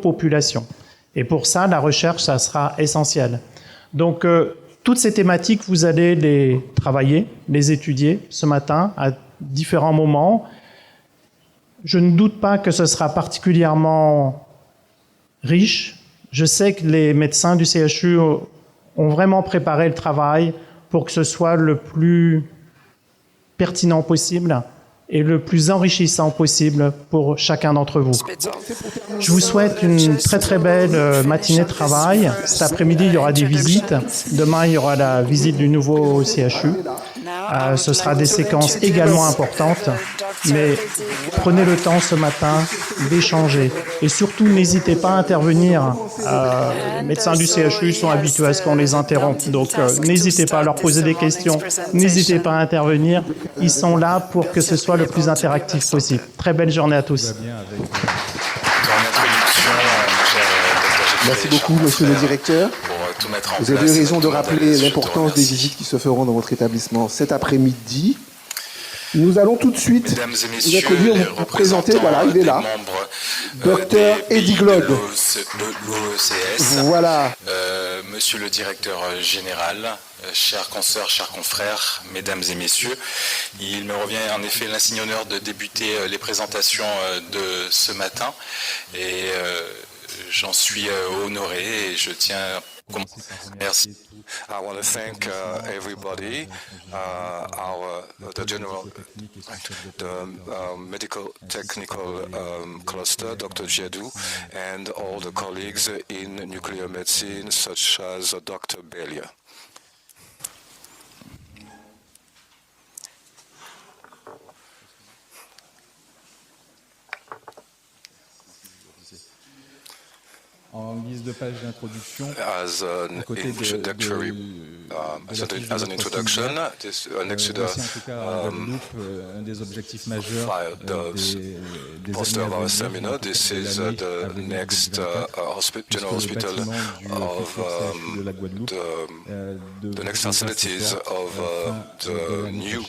populations. Et pour ça, la recherche, ça sera essentiel. Donc, toutes ces thématiques, vous allez les travailler, les étudier ce matin à différents moments. Je ne doute pas que ce sera particulièrement riche. Je sais que les médecins du CHU ont vraiment préparé le travail pour que ce soit le plus pertinent possible et le plus enrichissant possible pour chacun d'entre vous. Je vous souhaite une très très belle matinée de travail. Cet après-midi, il y aura des visites. Demain, il y aura la visite du nouveau CHU. Ce sera des séquences également importantes, mais prenez le temps ce matin d'échanger. Et surtout, n'hésitez pas à intervenir. Les médecins du CHU sont habitués à ce qu'on les interrompe, donc n'hésitez pas à leur poser des questions, n'hésitez pas à intervenir. Ils sont là pour que ce soit le plus interactif possible. Très belle journée à tous. Merci beaucoup, monsieur le directeur. Vous avez eu raison de rappeler l'importance des visites qui se feront dans votre établissement cet après-midi. Nous allons tout de suite vous introduire, vous présenter, voilà, il est là, docteur Eddy Glod. Voilà. Monsieur le directeur général, chers consoeurs, chers confrères, mesdames et messieurs, il me revient en effet l'insigne honneur de débuter les présentations de ce matin et j'en suis honoré et je tiens à merci. I want to thank everybody, the medical technical cluster, Dr. Djadou, and all the colleagues in nuclear medicine, such as Dr. Belia. En guise de page d'introduction, as an introduction, next to un des objectifs majeurs the poster of our seminar, this is the next general hospital of the next facilities of the new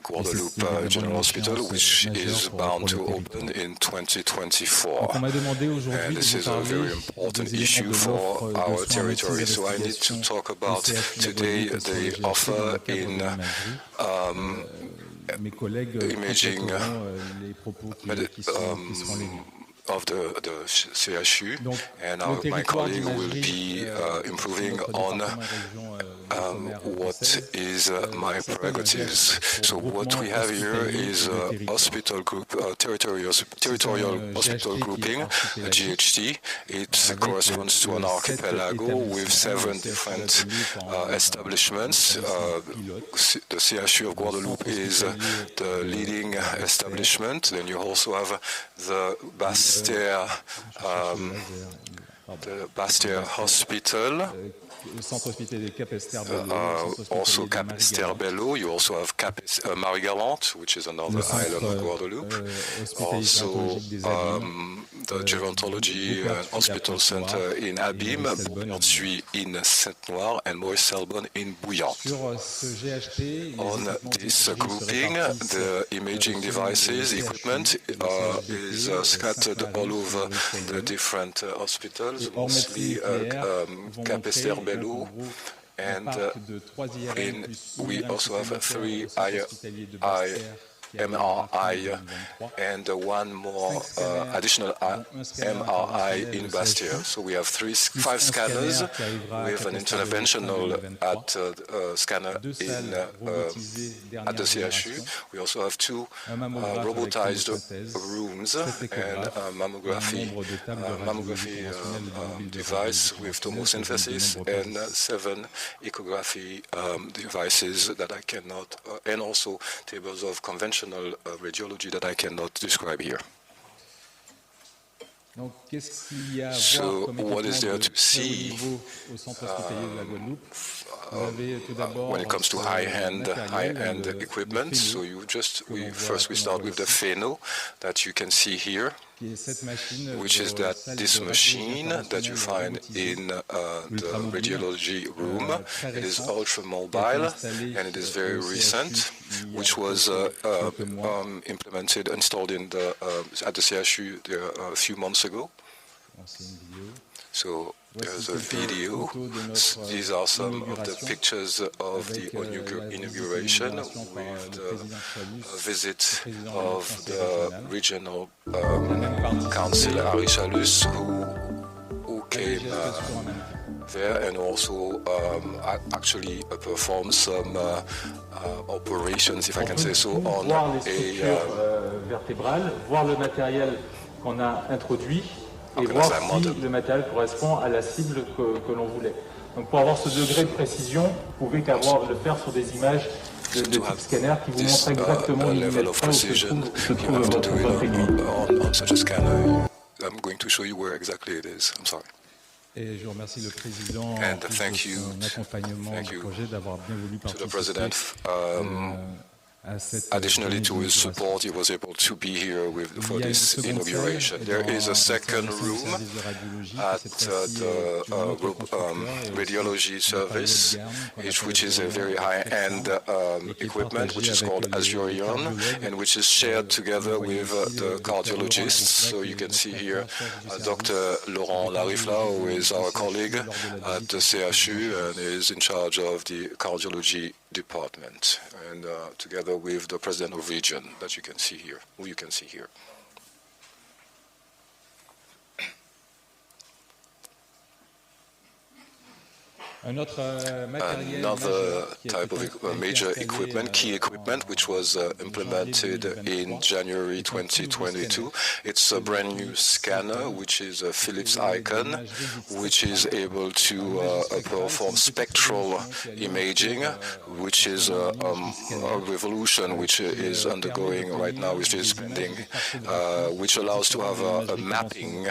Guadeloupe General Hospital, which is bound to open in 2024. And this is a very important issue for our territory. So I need to talk about today the offer in imaging of the CHU, and my colleague will be improving on what is my prerogatives. So what we have here is a hospital group, territorial hospital grouping, a GHT. It corresponds to an archipelago with 7 different establishments. The CHU of Guadeloupe is the leading establishment. Then you also have the Bastia Hospital, also Cap Esterbello. You also have Cap Marie-Galante, which is another island of Guadeloupe. Also the Gerontology Hospital Center in Abîme, Bourg-Suy in Sainte-Noire, and Maurice Selbonne in Bouillante. On this grouping, the imaging devices, equipment is scattered all over the different hospitals, mostly Cap Esterbello, and we also have 3 MRI and one more additional MRI in Bastia. So we have 5 scanners with an interventional scanner at the CHU. We also have 2 robotized rooms and a mammography device with tomosynthesis and 7 ecography devices that I cannot, and also tables of conventional radiology that I cannot describe here. So what is there to see when it comes to high-end equipment? So we start with the Pheno that you can see here, which is this machine that you find in the radiology room. It is ultra-mobile and it is very recent, which was installed at the CHU a few months ago. So there's a video. These are some of the pictures of the inauguration with the visit of the regional councillor Harry Chalus, who came there and also actually performed some operations, if I can say so, on voir les structures vertébrales, voir le matériel qu'on a introduit et voir si le matériel correspond à la cible que l'on voulait. Donc pour avoir ce degré de précision, vous pouvez le faire sur des images de type scanner qui vous montrent exactement où se trouve votre aiguille. On such a scanner, I'm going to show you where exactly it is. I'm sorry. Et je remercie le président pour son accompagnement du projet, d'avoir bien voulu participer Additionally to his support, he was able to be here for this inauguration. There is a second room at the radiology service, which is a very high-end equipment, which is called Azurion, and which is shared together with the cardiologists. So you can see here Dr. Laurent Larifla, who is our colleague at the CHU and is in charge of the cardiology department, and together with the president of region that you can see here, who you can see here. Another type of major equipment, key equipment, which was implemented in January 2022. It's a brand new scanner, which is a Philips Icon, which is able to perform spectral imaging, which is a revolution which is undergoing right now, which is pending, which allows to have a mapping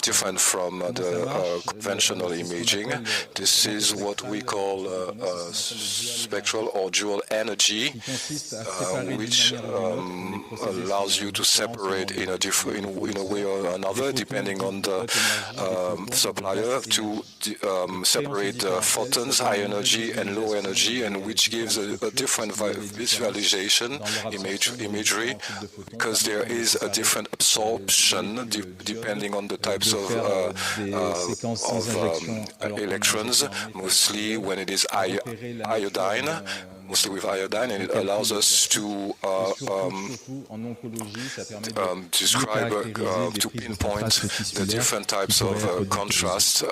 different from the conventional imaging. This is what we call spectral or dual energy, which allows you to separate in a way or another, depending on the supplier, to separate photons, high energy and low energy, and which gives a different visualization, imagery, because there is a different absorption depending on the types of electrons. Mostly when it is iodine, mostly with iodine, and it allows us to describe, to pinpoint the different types of contrast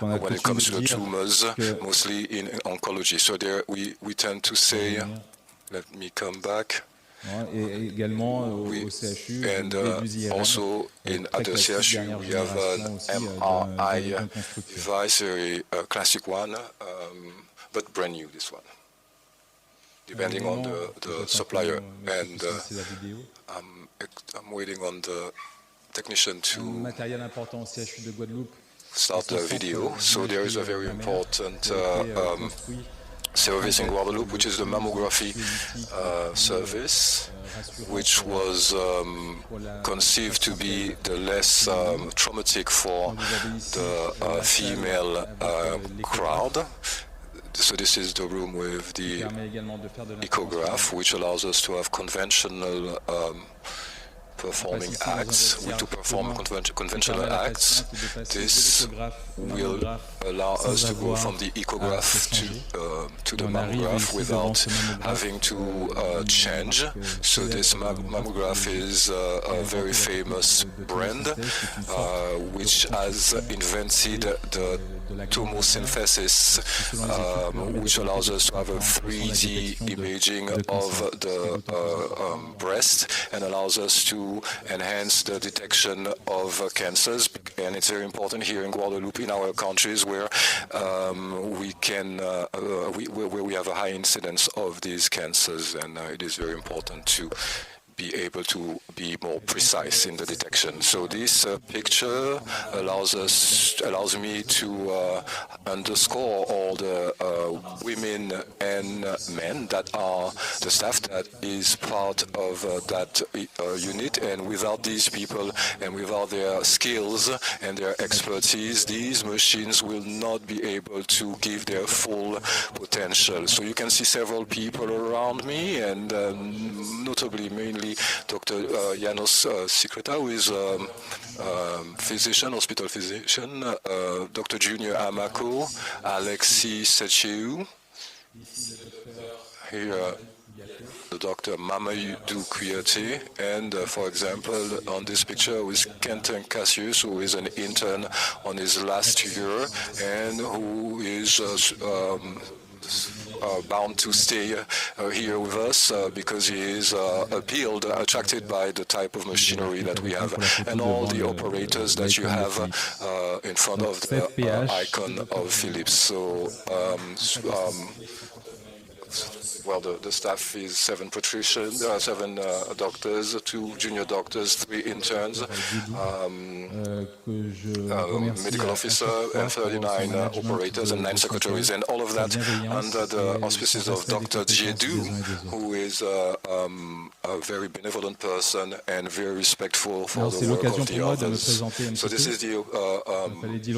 when it comes to the tumors, mostly in oncology. So there we tend to say, let me come back. And also at the CHU we have an MRI device, a classic one, but brand new, this one, depending on the supplier. And I'm waiting on the technician to start the video. So there is a very important service in Guadeloupe, which is the mammography service, which was conceived to be the less traumatic for the female crowd. So this is the room with the echograph, which allows us to have conventional performing acts, to perform conventional acts. This will allow us to go from the echograph to the mammograph without having to change. So this mammograph is a very famous brand which has invented the tomosynthesis, which allows us to have a 3D imaging of the breast and allows us to enhance the detection of cancers. And it's very important here in Guadeloupe, in our countries, where we have a high incidence of these cancers, and it is very important to be able to be more precise in the detection. So this picture allows me to underscore all the women and men that are the staff that is part of that unit, and without these people and without their skills and their expertise, these machines will not be able to give their full potential. So you can see several people around me, and notably mainly finally, Dr. Janos Sikreta, who is a physician, hospital physician, Dr. Junior Amako, Alexis Secheu, here the Dr. Mamadou Kouyaté, and for example, on this picture with Quentin Cassius, who is an intern on his last year and who is bound to stay here with us because he is attracted by the type of machinery that we have, and all the operators that you have in front of the icon of Philips. So, well, the staff is 7 doctors, 2 junior doctors, 3 interns, medical officer, and 39 operators, and 9 secretaries, and all of that under the auspices of Dr. Djedou, who is a very benevolent person and very respectful for the work of the others. So this is the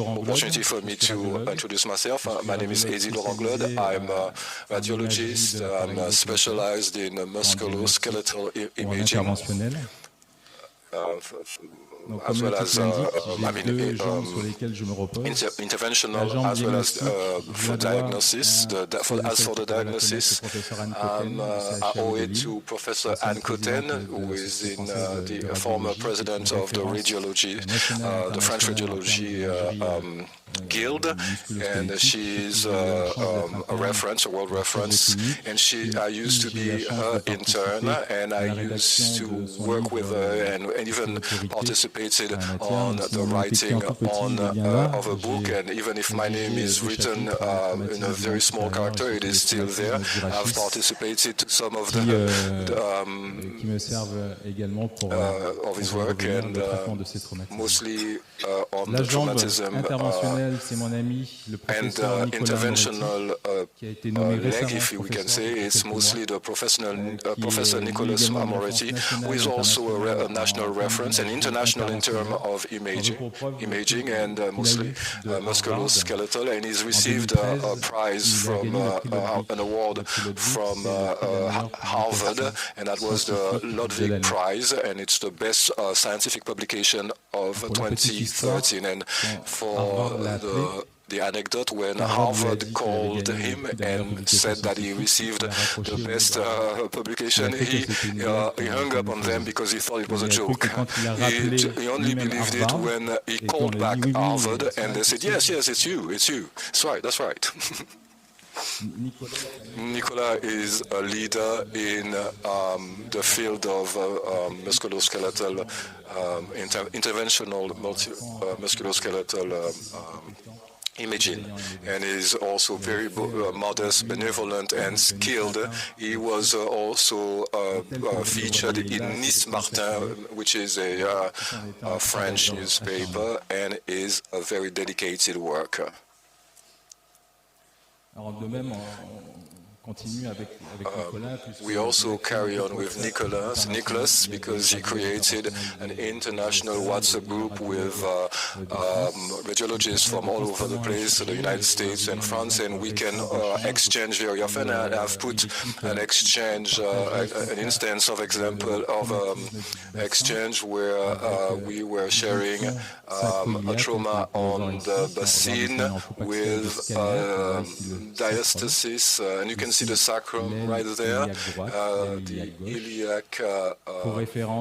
opportunity for me to introduce myself. My name is Eddy Laurent-Claude. I'm a radiologist. I'm specialized in musculoskeletal imaging, as well as interventional, as well as for diagnosis. As for the diagnosis, I owe it to Professor Anne Cotten, who is the former president of the radiology, the French Radiology Guild, and she is a reference, a world reference, and I used to be her intern, and I used to work with her and even participated on the writing of a book, and even if my name is written in a very small character, it is still there. I've participated to some of of his work, and mostly on the traumatism and interventional leg, if we can say. It's mostly the Professor Nicolas Amoretti, who is also a national reference and international in terms of imaging and mostly musculoskeletal, and he's received a prize from an award from Harvard, and that was the Ludwig Prize, and it's the best scientific publication of 2013. And for the anecdote, when Harvard called him and said that he received the best publication, he hung up on them because he thought it was a joke. He only believed it when he called back Harvard and they said, yes, it's you. That's right. Nicolas is a leader in the field of musculoskeletal, interventional musculoskeletal imaging, and is also very modest, benevolent, and skilled. He was also featured in Nice Martin, which is a French newspaper, and is a very dedicated worker. We also carry on with Nicolas, because he created an international WhatsApp group with radiologists from all over the place, the United States and France, and we can exchange very often. And I've put an exchange, an instance of example of exchange where we were sharing a trauma on the basin with diastasis, and you can see the sacrum right there, the iliac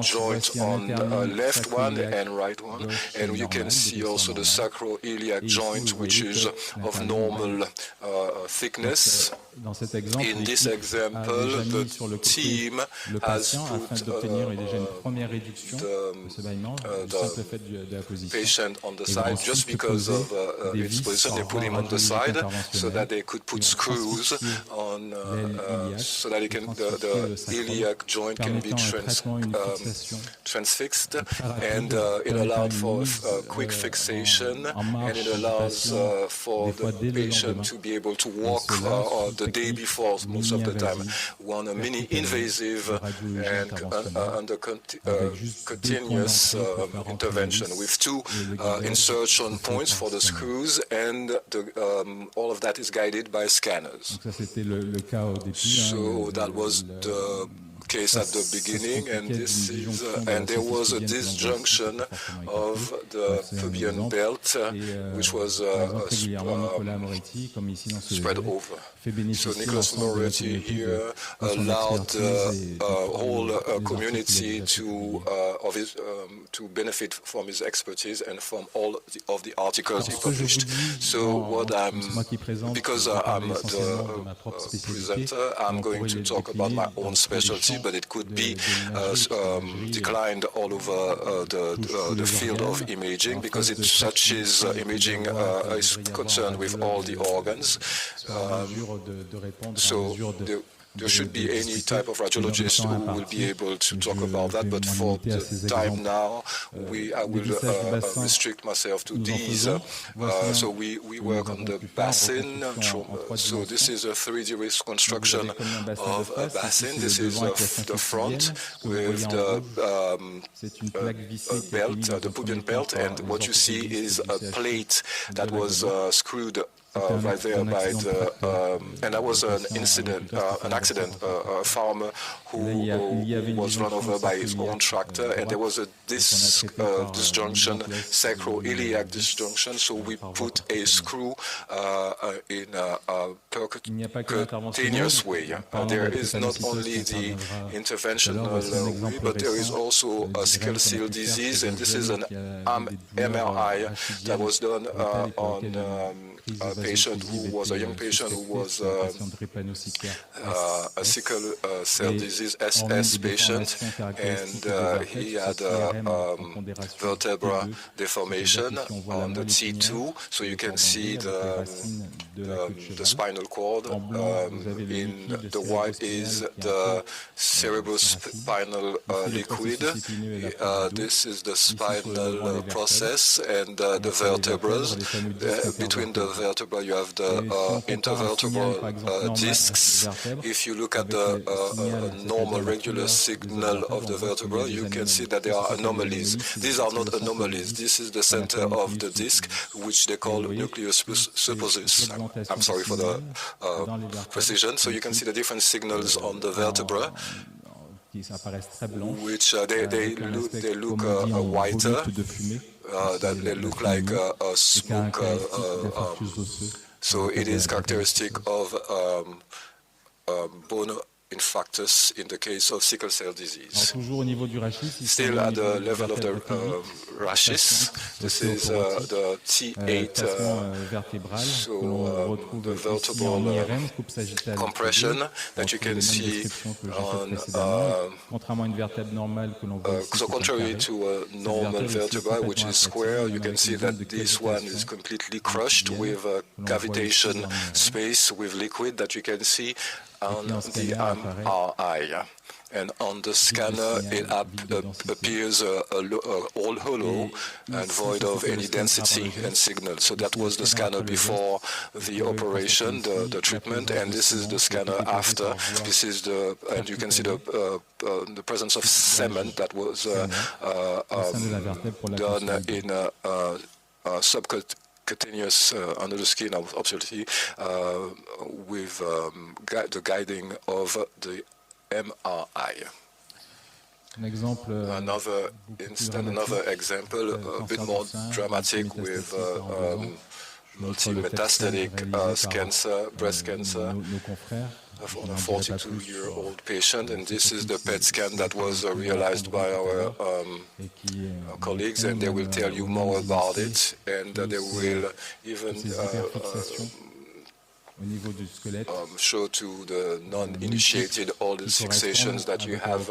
joint on the left one and right one, and you can see also the sacroiliac joint, which is of normal thickness. In this example, the team has put the patient on the side just because of its position. They put him on the side so that they could put screws on, so that the iliac joint can be transfixed, and it allowed for quick fixation, and it allows for the patient to be able to walk the day before, most of the time, on a mini-invasive and under continuous intervention with 2 insertion points for the screws, and all of that is guided by scanners. So that was the case at the beginning, and there was a disjunction of the pubian belt, which was spread over. So Nicholas Moretti here allowed the whole community to benefit from his expertise and from all of the articles he published. So because I'm the presenter, I'm going to talk about my own specialty, but it could be declined all over the field of imaging, because it touches imaging is concerned with all the organs. So there should be any type of radiologist who will be able to talk about that, but for the time now, I will restrict myself to these. So we work on the basin. So this is a 3D reconstruction of a basin. This is the front with the belt, the pubian belt, and what you see is a plate that was screwed right there by and that was an accident, a farmer who was run over by his own tractor, and there was a disjunction, sacroiliac disjunction, so we put a screw in a percutaneous way. There is not only the interventional way, but there is also a sickle cell disease, and this is an MRI that was done on a patient who was a young patient who was a sickle cell disease SS patient, and he had a vertebra deformation on the T2, so you can see the spinal cord. In the white is the cerebrospinal liquid. This is the spinal process, and the vertebrae. Between the vertebra you have the intervertebral discs. If you look at the normal regular signal of the vertebra, you can see that there are anomalies. These are not anomalies. This is the center of the disc, which they call nucleus suppositoris. I'm sorry for the precision. So you can see the different signals on the vertebra, which they look whiter, that they look like a smoke. So it is characteristic of bone infarctus in the case of sickle cell disease. Still at the level of the rachis, this is the T8, so the vertebral compression that you can see on, so contrary to a normal vertebra, which is square, you can see that this one is completely crushed with a cavitation space with liquid that you can see on the MRI. And on the scanner, it appears all hollow and void of any density and signal. So that was the scanner before the operation, the treatment, and this is the scanner after. This is and you can see the presence of cement that was done in subcutaneous under the skin, obviously, with the guiding of the MRI. Another example, a bit more dramatic, with multi-metastatic cancer, breast cancer, on a 42-year-old patient, and this is the PET scan that was realized by our colleagues, and they will tell you more about it, and they will even show to the non-initiated all the fixations that you have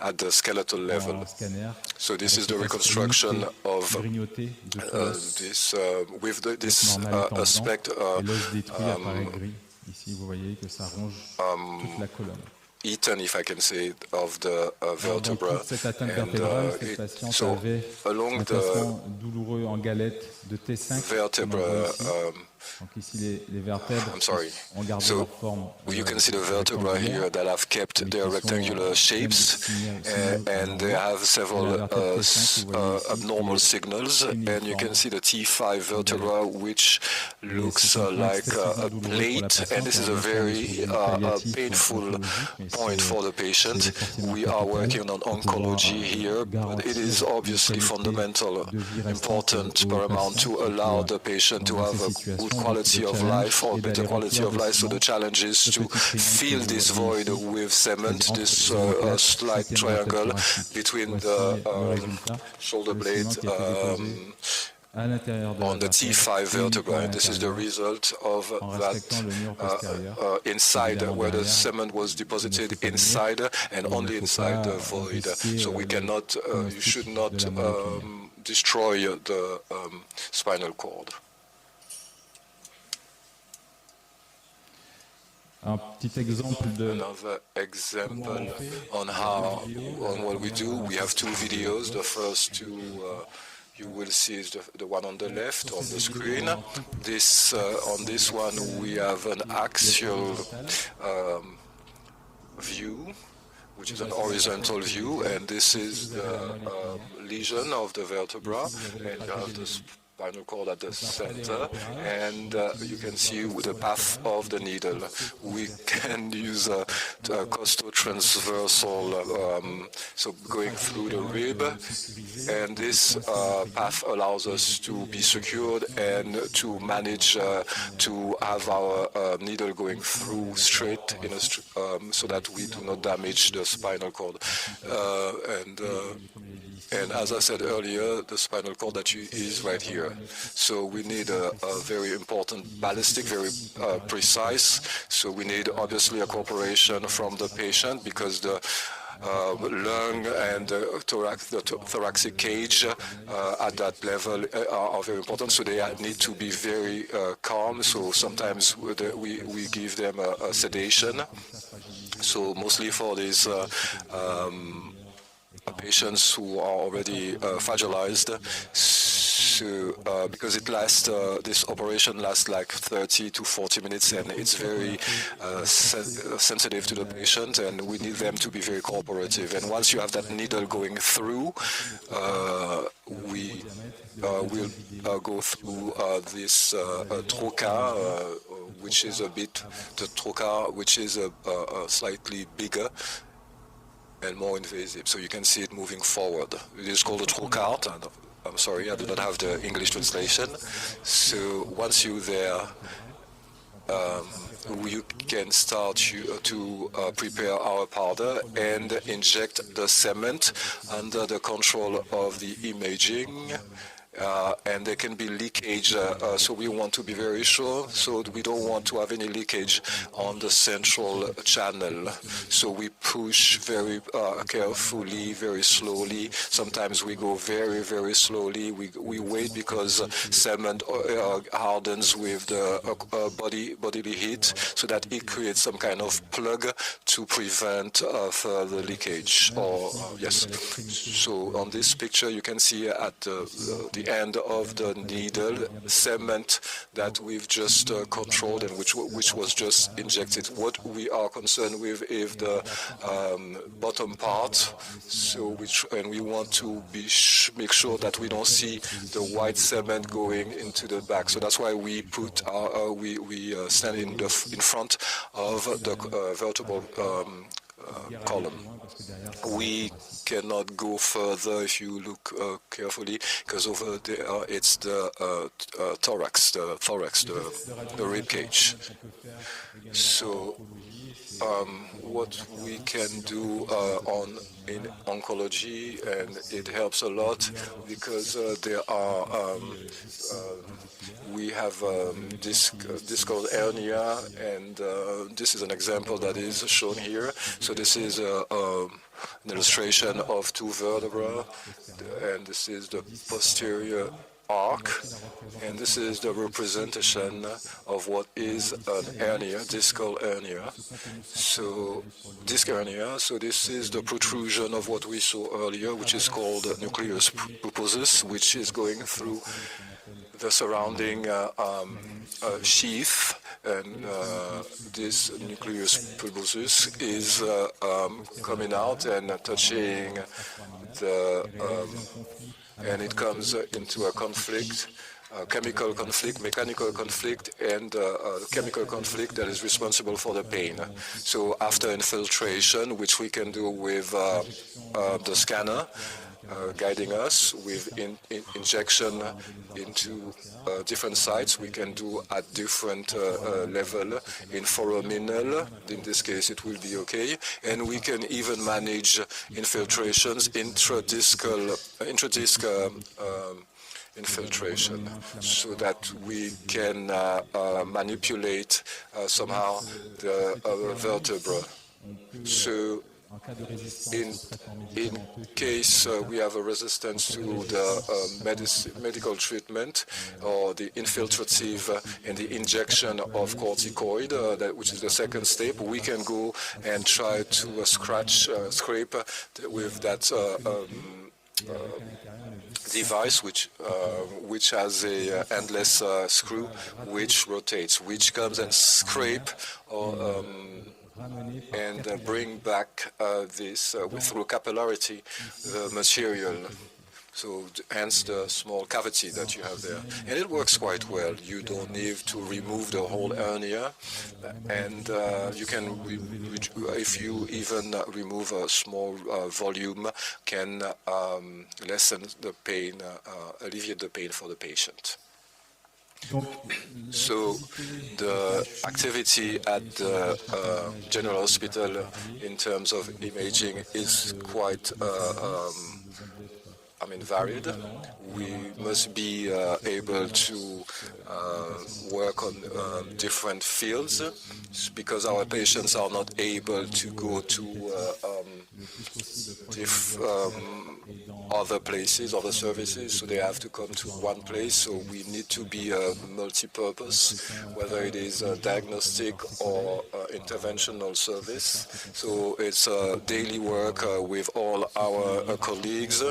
at the skeletal level. So this is the reconstruction of this with this aspect eaten, if I can say, of the vertebra. And so along the vertebra Donc ici les vertèbres I'm sorry. ont gardé So leur forme. you can see the vertebrae here that have kept their rectangular shapes, and they have several abnormal signals. And you can see the T5 vertebra, which looks like a plate, and this is a very painful point for the patient. We are working on oncology here, but it is obviously fundamental, important, paramount to allow the patient to have a good quality of life or better quality of life. So the challenge is to fill this void with cement, this slight triangle between the shoulder blade on the T5 vertebra. And this is the result of that inside, where the cement was deposited inside and only inside the void. So we cannot, you should not destroy the spinal cord. Another example on what we do. We have two videos. The first two you will see is the one on the left on the screen. On this one we have an axial view, which is an horizontal view, and this is the lesion of the vertebra, and you have the spinal cord at the center, and you can see the path of the needle. We can use a costo-transversal, so going through the rib, and this path allows us to be secured and to manage to have our needle going through straight in a so that we do not damage the spinal cord. And as I said earlier, the spinal cord is right here. So we need a very important ballistic, very precise. So we need obviously a cooperation from the patient, because the lung and the thoracic cage at that level are very important. So they need to be very calm. So sometimes we give them a sedation. So mostly for these patients who are already fragilized, so, because it lasts, this operation lasts like 30 to 40 minutes, and it's very sensitive to the patient, and we need them to be very cooperative. And once you have that needle going through, we will go through this trocar, which is the trocar, which is slightly bigger and more invasive. So you can see it moving forward. It is called a trocar. I'm sorry, I do not have the English translation. So once you're there, you can start to prepare our powder and inject the cement under the control of the imaging. And there can be leakage, so we want to be very sure, so we don't want to have any leakage on the central channel. So we push very carefully, very slowly. Sometimes we go very, very slowly. We wait because cement hardens with the bodily heat, so that it creates some kind of plug to prevent further leakage. Yes. So on this picture, you can see at the end of the needle cement that we've just controlled and which was just injected. What we are concerned with is the bottom part, and we want to make sure that we don't see the white cement going into the back. So that's why we put we stand in front of the vertebral column. We cannot go further if you look carefully, because over there it's the thorax, the rib cage. So what we can do in oncology, and it helps a lot, because there are we have this called hernia, and this is an example that is shown here. So this is an illustration of two vertebrae, and this is the posterior arc, and this is the representation of what is an hernia, discal hernia. So disc hernia, so this is the protrusion of what we saw earlier, which is called nucleus pulposus, which is going through the surrounding sheath, and this nucleus pulposus is coming out and touching the, and it comes into a conflict, chemical conflict, mechanical conflict, and chemical conflict that is responsible for the pain. So after infiltration, which we can do with the scanner, guiding us with injection into different sites. We can do at different level in foraminal. In this case, it will be okay. And we can even manage infiltrations, intradiscal infiltration, so that we can manipulate somehow the vertebra. So in case we have a resistance to the medical treatment or the infiltrative and the injection of corticoid, which is the second step, we can go and try to scrape with that device, which has a endless screw which rotates, which comes and scrape or and bring back this through capillarity the material. So hence the small cavity that you have there. And it works quite well. You don't need to remove the whole hernia, and you can, if you even remove a small volume, can lessen the pain, alleviate the pain for the patient. So the activity at the General Hospital in terms of imaging is quite varied. We must be able to work on different fields, because our patients are not able to go to other places, other services, so they have to come to one place. So we need to be multi-purpose, whether it is a diagnostic or interventional service. So it's daily work with all our colleagues,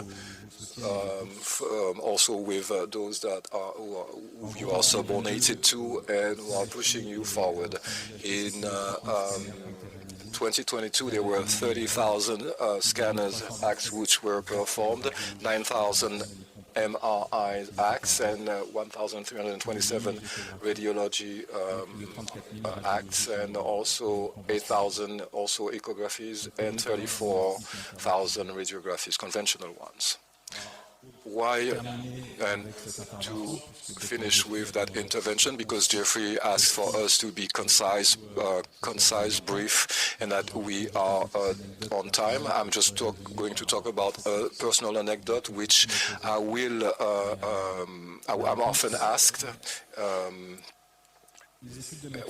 also with those that who you are subordinated to and who are pushing you forward. In 2022, there were 30,000 scanners acts which were performed, 9,000 MRI acts, and 1,327 radiology acts, and also 8,000 also echographies and 34,000 radiographies, conventional ones. Why, and to finish with that intervention, because Jeffrey asked for us to be concise, brief, and that we are on time. I'm just going to talk about a personal anecdote, which I will, I'm often asked,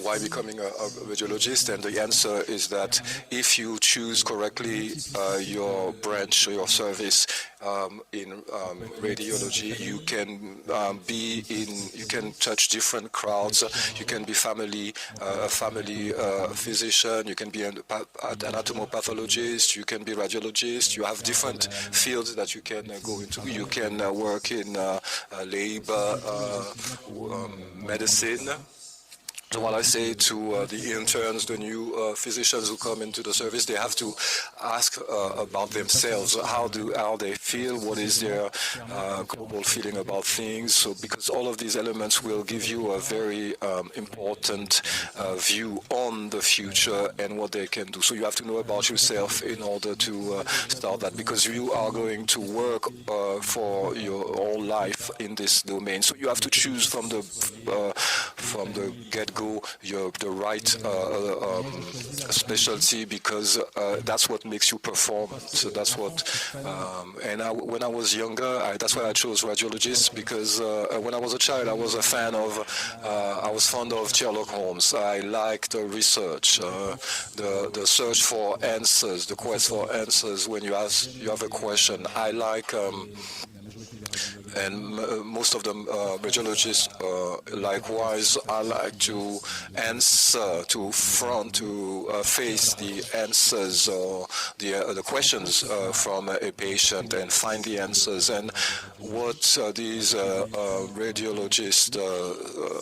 why becoming a radiologist, and the answer is that if you choose correctly your branch or your service in radiology, you can you can touch different crowds. You can be a family physician, you can be an anatomopathologist, you can be radiologist. You have different fields that you can go into. You can work in labor, medicine. So what I say to the interns, the new physicians who come into the service, they have to ask about themselves. How they feel? What is their global feeling about things? So because all of these elements will give you a very important view on the future and what they can do. So you have to know about yourself in order to start that, because you are going to work for your whole life in this domain. So you have to choose from the get-go the right specialty, because that's what makes you perform. So that's what, when I was younger, that's why I chose radiologists, because when I was a child, I was a fan of, I was fond of Sherlock Holmes. I liked the research, the search for answers, the quest for answers when you have a question. I like most of the radiologists likewise I like to answer, to face the answers or the questions from a patient and find the answers. And what these radiologist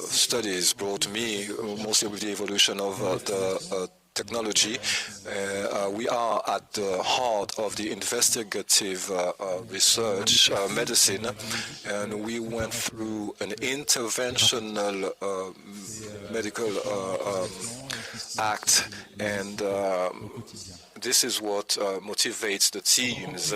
studies brought me, mostly with the evolution of the technology, we are at the heart of the investigative research medicine, and we went through an interventional medical act, and this is what motivates the teams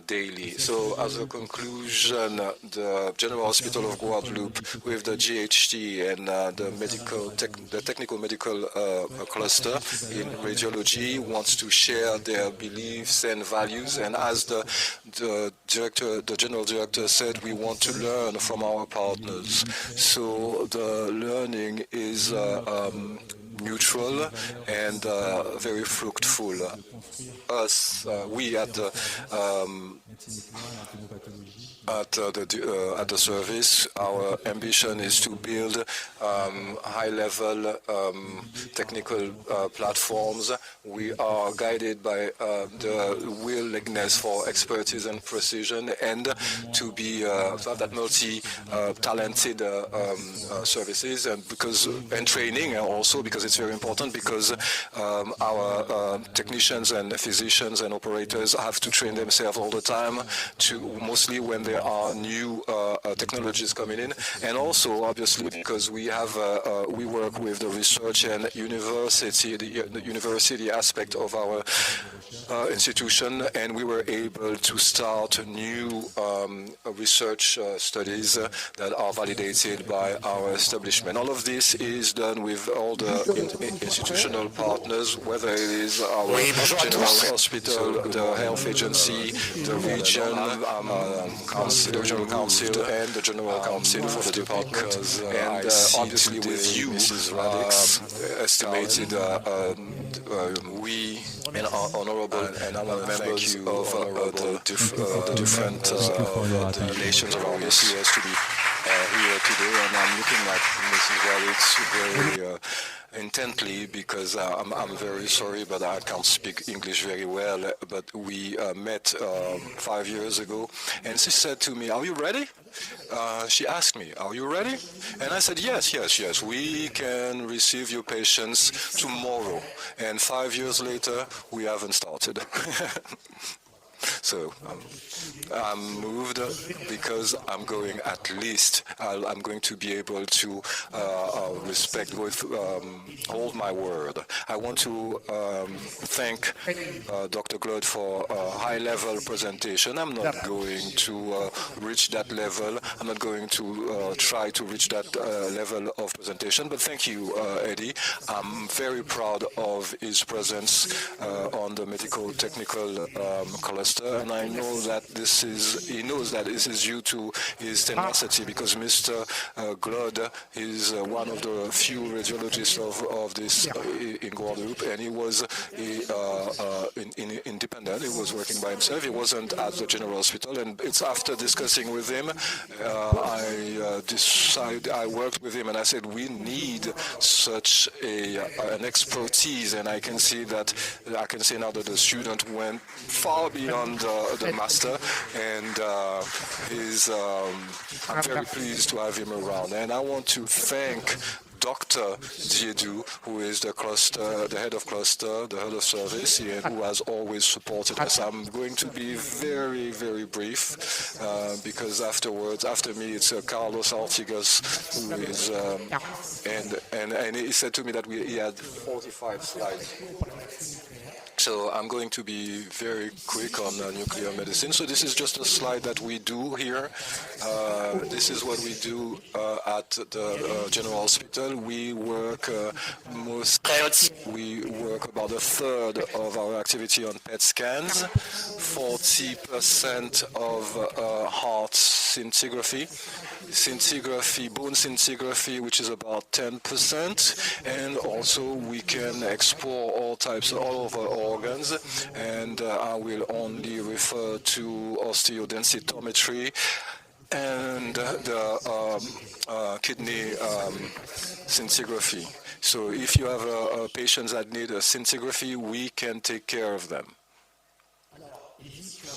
daily. So as a conclusion, the General Hospital of Guadeloupe with the GHT and the technical medical cluster in radiology wants to share their beliefs and values, and as the general director said, we want to learn from our partners. So the learning is neutral and very fruitful. We at the service, our ambition is to build high-level technical platforms. We are guided by the willingness for expertise and precision, and to have that multi-talented services, and training also, because it's very important, because our technicians and physicians and operators have to train themselves all the time, mostly when there are new technologies coming in, and also obviously because we work with the research and university, the university aspect of our institution, and we were able to start new research studies that are validated by our establishment. All of this is done with all the institutional partners, whether it is our general hospital, the health agency, the region, the regional council, and the general council for the department, and obviously with you, estimated we and honorable and members of the different nations around the CS to be here today, and I'm looking at Mrs. Wadix very intently, because I'm very sorry, but I can't speak English very well. But we met 5 years ago, and she said to me, "Are you ready?" She asked me, "Are you ready?" And I said, yes, we can receive your patients tomorrow. And 5 years later, we haven't started. So I'm moved, because I'm going I'm going to be able to hold my word. I want to thank Dr. Claude for a high-level presentation. I'm not going to reach that level. I'm not going to try to reach that level of presentation, but thank you, Eddie. I'm very proud of his presence on the medical technical cluster, and I know that he knows that this is due to his tenacity, because Mr. Glod is one of the few radiologists of this in Guadeloupe, and he was independent. He was working by himself. He wasn't at the general hospital, and it's after discussing with him, I worked with him, and I said, we need such an expertise, and I can see now that the student went far beyond the master, and I'm very pleased to have him around. And I want to thank Dr. Dieudou, who is the head of cluster, the head of service, and who has always supported us. I'm going to be very, very brief, because after me, it's Carlos Artigas, who is, and he said to me that he had 45 slides. So I'm going to be very quick on nuclear medicine. So this is just a slide that we do here. This is what we do at the General Hospital. We work about a third of our activity on PET scans, 40% of heart scintigraphy, bone scintigraphy, which is about 10%, and also we can explore all of our organs, and I will only refer to osteodensitometry and the kidney scintigraphy. So if you have patients that need a scintigraphy, we can take care of them.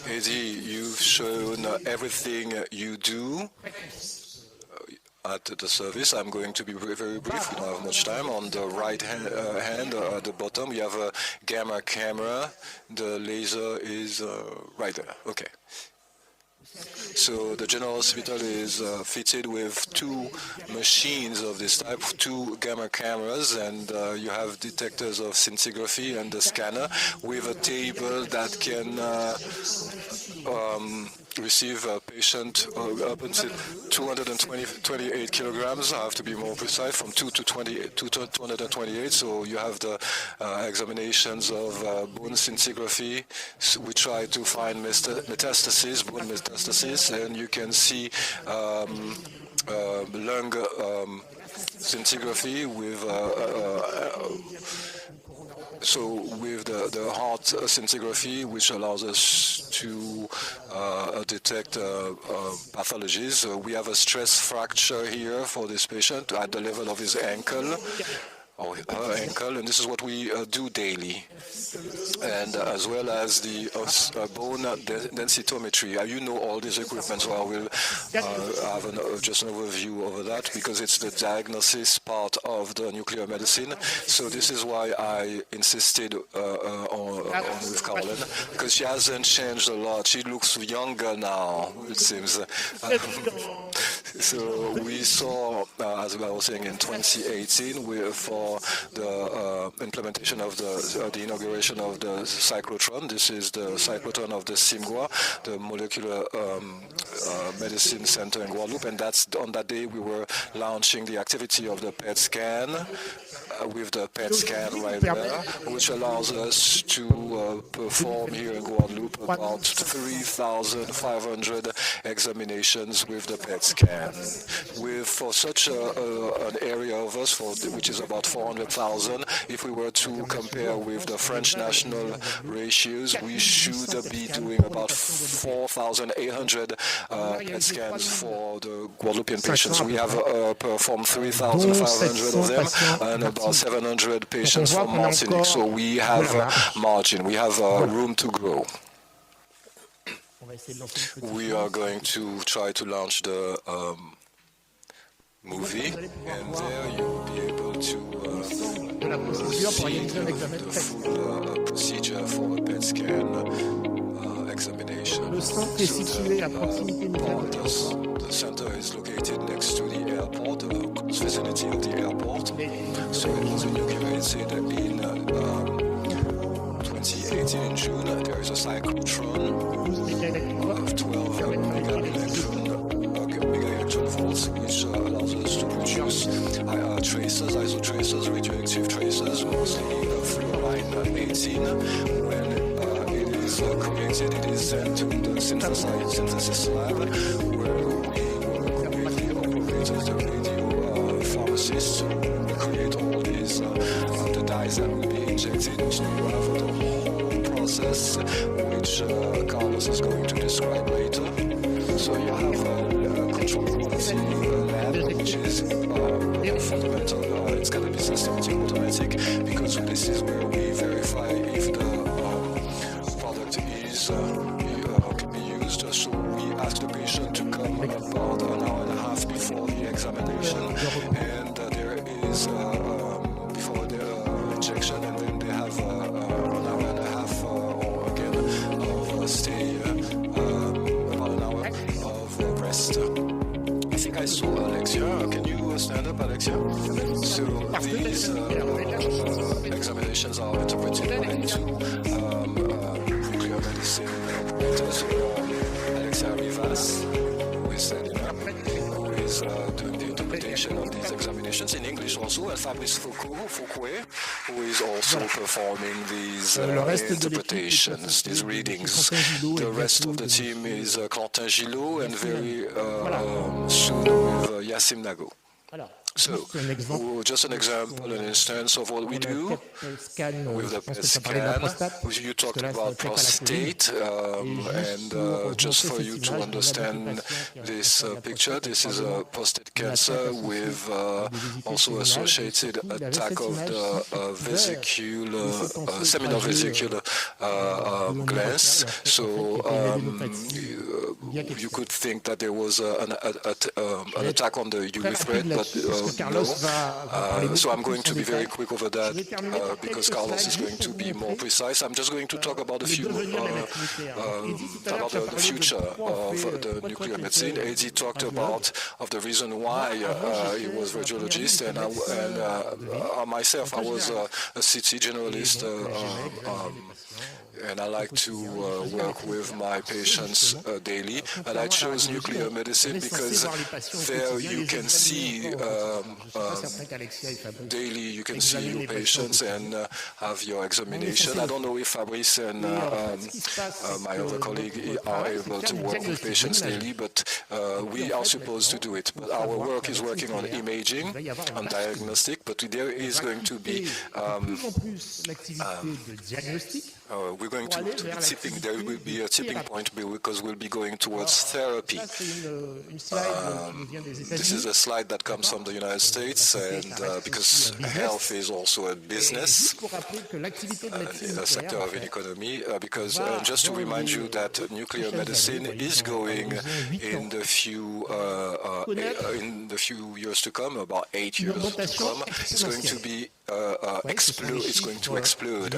Eddie, you've shown everything you do at the service. I'm going to be very brief. We don't have much time. On the right hand at the bottom, we have a gamma camera. The laser is right there. Okay. So the general hospital is fitted with 2 machines of this type, 2 gamma cameras, and you have detectors of scintigraphy and the scanner with a table that can receive a patient up until 228 kilograms. I have to be more precise, from 2 to 228. So you have the examinations of bone scintigraphy. So we try to find metastasis, bone metastasis, and you can see lung scintigraphy with with the heart scintigraphy, which allows us to detect pathologies. We have a stress fracture here for this patient at the level of his ankle. Or her ankle, and this is what we do daily, and as well as the bone densitometry. You know all this equipment, so I will have just an overview over that, because it's the diagnosis part of the nuclear medicine. So this is why I insisted on with Caroline, because she hasn't changed a lot. She looks younger now, it seems. So we saw, as I was saying, in 2018, for the implementation of the inauguration of the cyclotron. This is the cyclotron of the CIMGUA, the Molecular Medicine Center in Guadeloupe, and that's on that day we were launching the activity of the PET scan, with the PET scan right there, which allows us to perform here in Guadeloupe about 3,500 examinations with the PET scan. For such an area of us, which is about 400,000, if we were to compare with the French national ratios, we should be doing about 4,800 PET scans for the Guadeloupean patients. We have performed 3,500 of them, and about 700 patients from Martinique. So we have margin, we have room to grow. We are going to try to launch the movie, and there you'll be able to see the full procedure for a PET scan examination. The center is located next to the airport, the vicinity of the airport. So it was inaugurated in 2018 in June. There is a cyclotron of 12 mega-electron volts, which allows us to produce isotracers, radioactive tracers, mostly fluorine 18. When it is created, it is sent to the synthesis lab, where we work with the operators, the radio pharmacists, to create all these the dyes that will be injected. So you have the whole process, which Carlos is going to describe later. So you have a control quality lab, which is fundamental. It's going to be systematic automatic, because this is where we verify if the product is can be used. So we ask the patient to come about an hour and a half before the examination, and there is before the injection, and then they have an hour and a half again of stay, about an hour of rest. I think I saw Alexia. Can you stand up, Alexia? So these examinations are interpreted by 2 nuclear medicine operators. Alexia Rivas, who is standing up, who is doing the interpretation of these examinations in English also, and Fabrice Foucault, who is also performing these interpretations, these readings. The rest of the team is Quentin Gillot, and very soon with Yassim Nago. So, just an example, an instance of what we do with the PET scan. You talked about prostate, and just for you to understand this picture, this is a prostate cancer with also associated attack of the seminal vesicular glands. So you could think that there was an attack on the urethra, but no. So I'm going to be very quick over that because Carlos is going to be more precise. I'm just going to talk about the future of the nuclear medicine. Eddie talked about the reason why he was a radiologist, and myself, I was a CT generalist. And I like to work with my patients daily. And I chose nuclear medicine because there you can see daily, you can see your patients and have your examination. I don't know if Fabrice and my other colleague are able to work with patients daily, but we are supposed to do it. But our work is working on imaging, on diagnostic, but there is going to be we're going to be tipping. There will be a tipping point because we'll be going towards therapy. This is a slide that comes from the United States, and because health is also a business, a sector of an economy. Because just to remind you that nuclear medicine is going in the few years to come, about 8 years to come, it's going to be explode. It's going to explode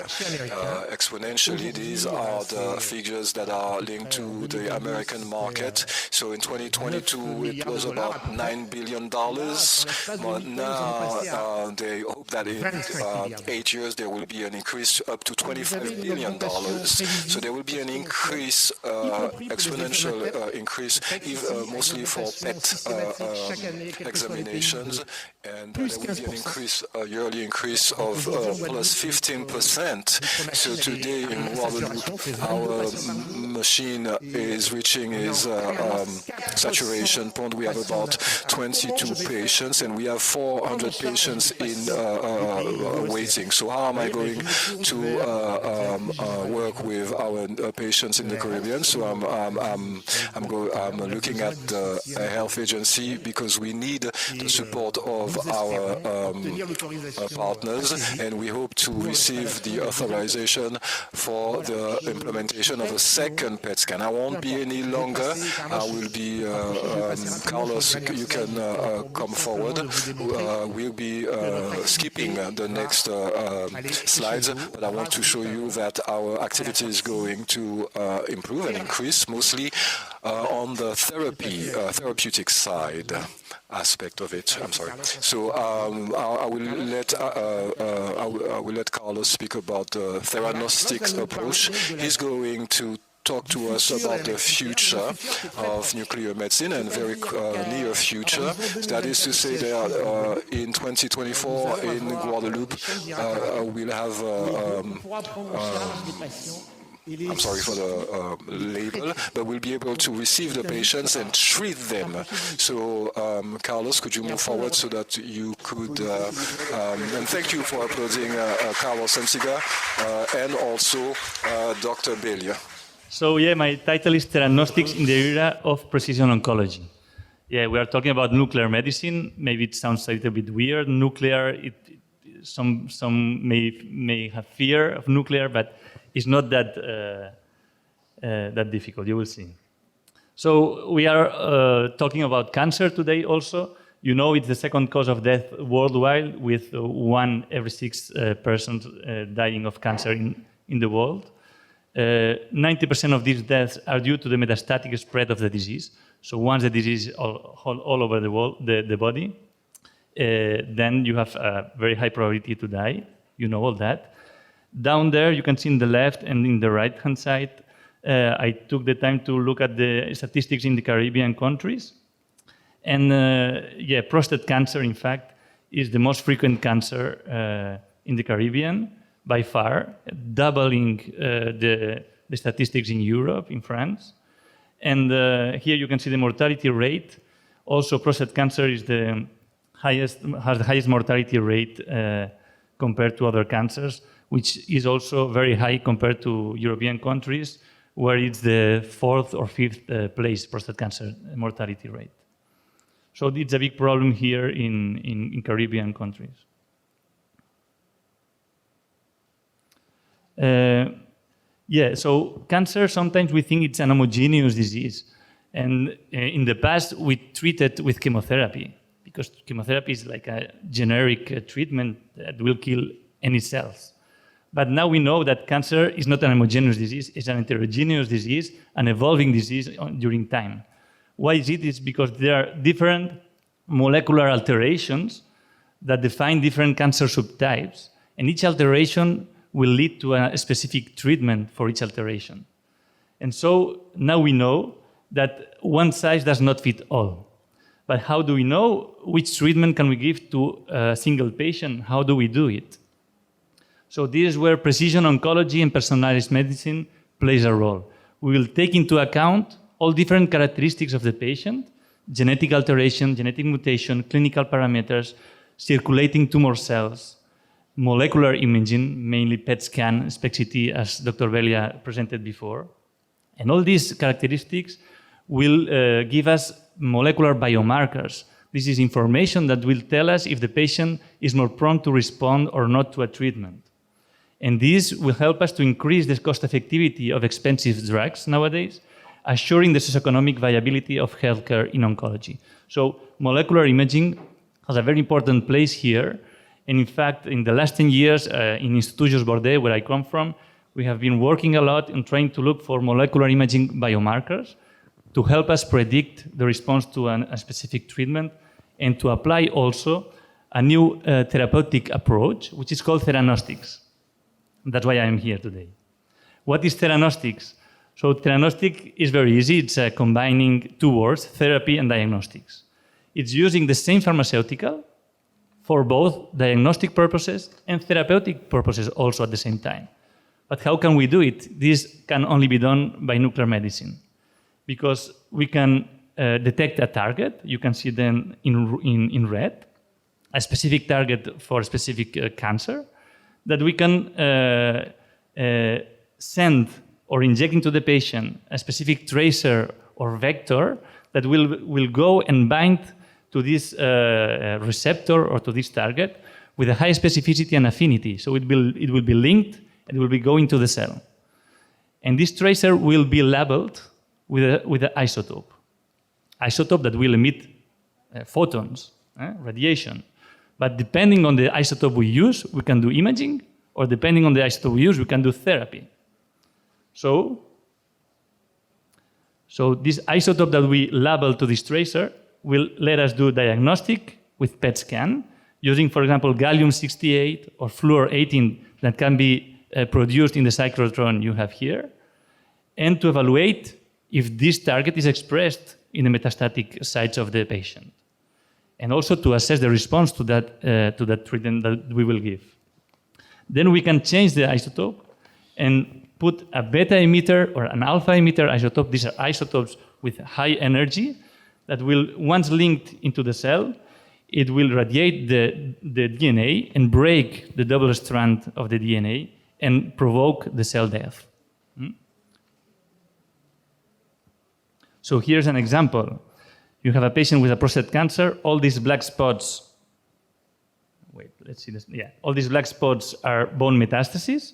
exponentially. These are the figures that are linked to the American market. So in 2022, it was about $9 billion. But now they hope that in 8 years there will be an increase up to $25 billion. So there will be an increase, exponential increase, mostly for PET examinations, and there will be an increase, a yearly increase of plus 15%. So today in Guadeloupe, our machine is reaching its saturation point. We have about 22 patients, and we have 400 patients in waiting. So how am I going to work with our patients in the Caribbean? So I'm looking at the health agency because we need the support of our partners, and we hope to receive the authorization for the implementation of a second PET scan. I won't be any longer. I will be, Carlos, you can come forward. We'll be skipping the next slides, but I want to show you that our activity is going to improve and increase, mostly on the therapeutic side aspect of it. I'm sorry. So I will let Carlos speak about the theranostic approach. He's going to talk to us about the future of nuclear medicine and very near future. That is to say that in 2024 in Guadeloupe, we'll have I'm sorry for the label, but we'll be able to receive the patients and treat them. So, Carlos, could you move forward so that you could, and thank you for applauding Carlos Sensiga and also Dr. Belia. So, yeah, my title is Theranostics in the Era of Precision Oncology. Yeah, we are talking about nuclear medicine. Maybe it sounds a little bit weird. Nuclear, some may have fear of nuclear, but it's not that difficult, you will see. So we are talking about cancer today also. You know it's the second cause of death worldwide, with 1 every 6 persons dying of cancer in the world. 90% of these deaths are due to the metastatic spread of the disease. So once the disease is all over the body, then you have a very high probability to die. You know all that. Down there, you can see in the left and in the right-hand side, I took the time to look at the statistics in the Caribbean countries. And yeah, prostate cancer, in fact, is the most frequent cancer in the Caribbean by far, doubling the statistics in Europe, in France. And here you can see the mortality rate. Also, prostate cancer is the has the highest mortality rate compared to other cancers, which is also very high compared to European countries, where it's the 4th or 5th place prostate cancer mortality rate. So it's a big problem here in Caribbean countries. So cancer, sometimes we think it's an homogeneous disease. And in the past, we treated with chemotherapy, because chemotherapy is like a generic treatment that will kill any cells. But now we know that cancer is not an homogeneous disease, it's an heterogeneous disease, an evolving disease during time. Why is it? It's because there are different molecular alterations that define different cancer subtypes, and each alteration will lead to a specific treatment for each alteration. And so now we know that one size does not fit all. But how do we know which treatment can we give to a single patient? How do we do it? So this is where precision oncology and personalized medicine plays a role. We will take into account all different characteristics of the patient, genetic alteration, genetic mutation, clinical parameters, circulating tumor cells, molecular imaging, mainly PET scan, SPECT-CT, as Dr. Velia presented before. And all these characteristics will give us molecular biomarkers. This is information that will tell us if the patient is more prone to respond or not to a treatment. And this will help us to increase the cost effectivity of expensive drugs nowadays, assuring the socioeconomic viability of healthcare in oncology. So molecular imaging has a very important place here. And in fact, in the last 10 years, in Institutos Bordeaux, where I come from, we have been working a lot in trying to look for molecular imaging biomarkers to help us predict the response to a specific treatment, and to apply also a new therapeutic approach, which is called theranostics. That's why I am here today. What is theranostics? So theranostic is very easy. It's combining two words, therapy and diagnostics. It's using the same pharmaceutical for both diagnostic purposes and therapeutic purposes also at the same time. But how can we do it? This can only be done by nuclear medicine, because we can detect a target. You can see them in red, a specific target for a specific cancer, that we can send or inject into the patient a specific tracer or vector that will go and bind to this receptor or to this target with a high specificity and affinity. So it will be linked and it will be going to the cell. And this tracer will be labeled with an isotope that will emit photons, radiation. But depending on the isotope we use, we can do imaging, or depending on the isotope we use, we can do therapy. So this isotope that we label to this tracer will let us do diagnostic with PET scan, using, for example, gallium-68 or fluor-18 that can be produced in the cyclotron you have here, and to evaluate if this target is expressed in the metastatic sites of the patient, and also to assess the response to that treatment that we will give. Then we can change the isotope and put a beta emitter or an alpha emitter isotope. These are isotopes with high energy that will, once linked into the cell, it will radiate the DNA and break the double strand of the DNA and provoke the cell death. So here's an example. You have a patient with a prostate cancer. All these black spots, all these black spots are bone metastases,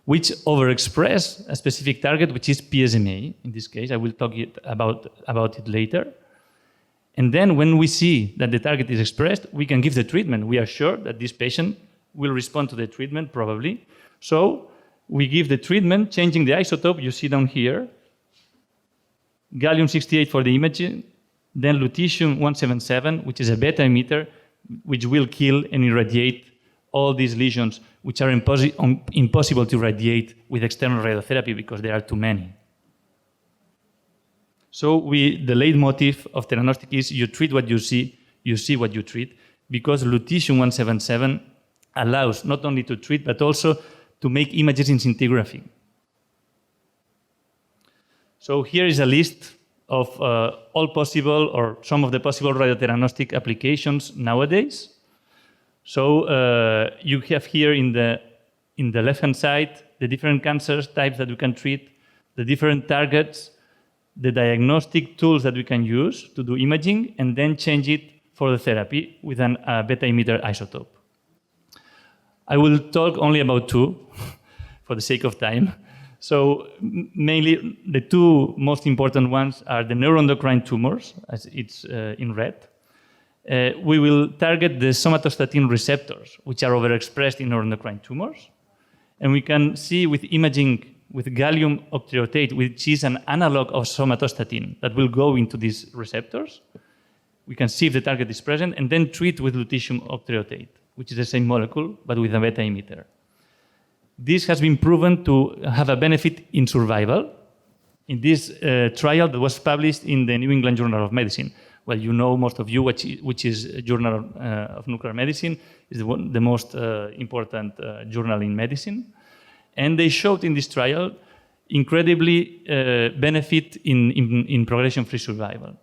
which overexpress a specific target, which is PSMA. In this case, I will talk about it later. And then when we see that the target is expressed, we can give the treatment. We are sure that this patient will respond to the treatment, probably. So we give the treatment, changing the isotope, you see down here, gallium-68 for the imaging, then lutetium-177, which is a beta emitter, which will kill and irradiate all these lesions, which are impossible to irradiate with external radiotherapy because there are too many. So the leitmotif of theranostic is you treat what you see what you treat, because lutetium-177 allows not only to treat, but also to make images in scintigraphy. So here is a list of all possible or some of the possible radiotheranostics applications nowadays. So you have here in the left-hand side the different cancer types that we can treat, the different targets, the diagnostic tools that we can use to do imaging, and then change it for the therapy with a beta emitter isotope. I will talk only about two for the sake of time. So mainly the two most important ones are the neuroendocrine tumors, as it's in red. We will target the somatostatin receptors, which are overexpressed in neuroendocrine tumors. And we can see with imaging with gallium octreotate, which is an analog of somatostatin that will go into these receptors. We can see if the target is present and then treat with lutetium octreotate, which is the same molecule, but with a beta emitter. This has been proven to have a benefit in survival in this trial that was published in the New England Journal of Medicine. Well, you know, most of you, which is a Journal of Nuclear Medicine, is the most important journal in medicine. And they showed in this trial incredibly benefit in progression-free survival.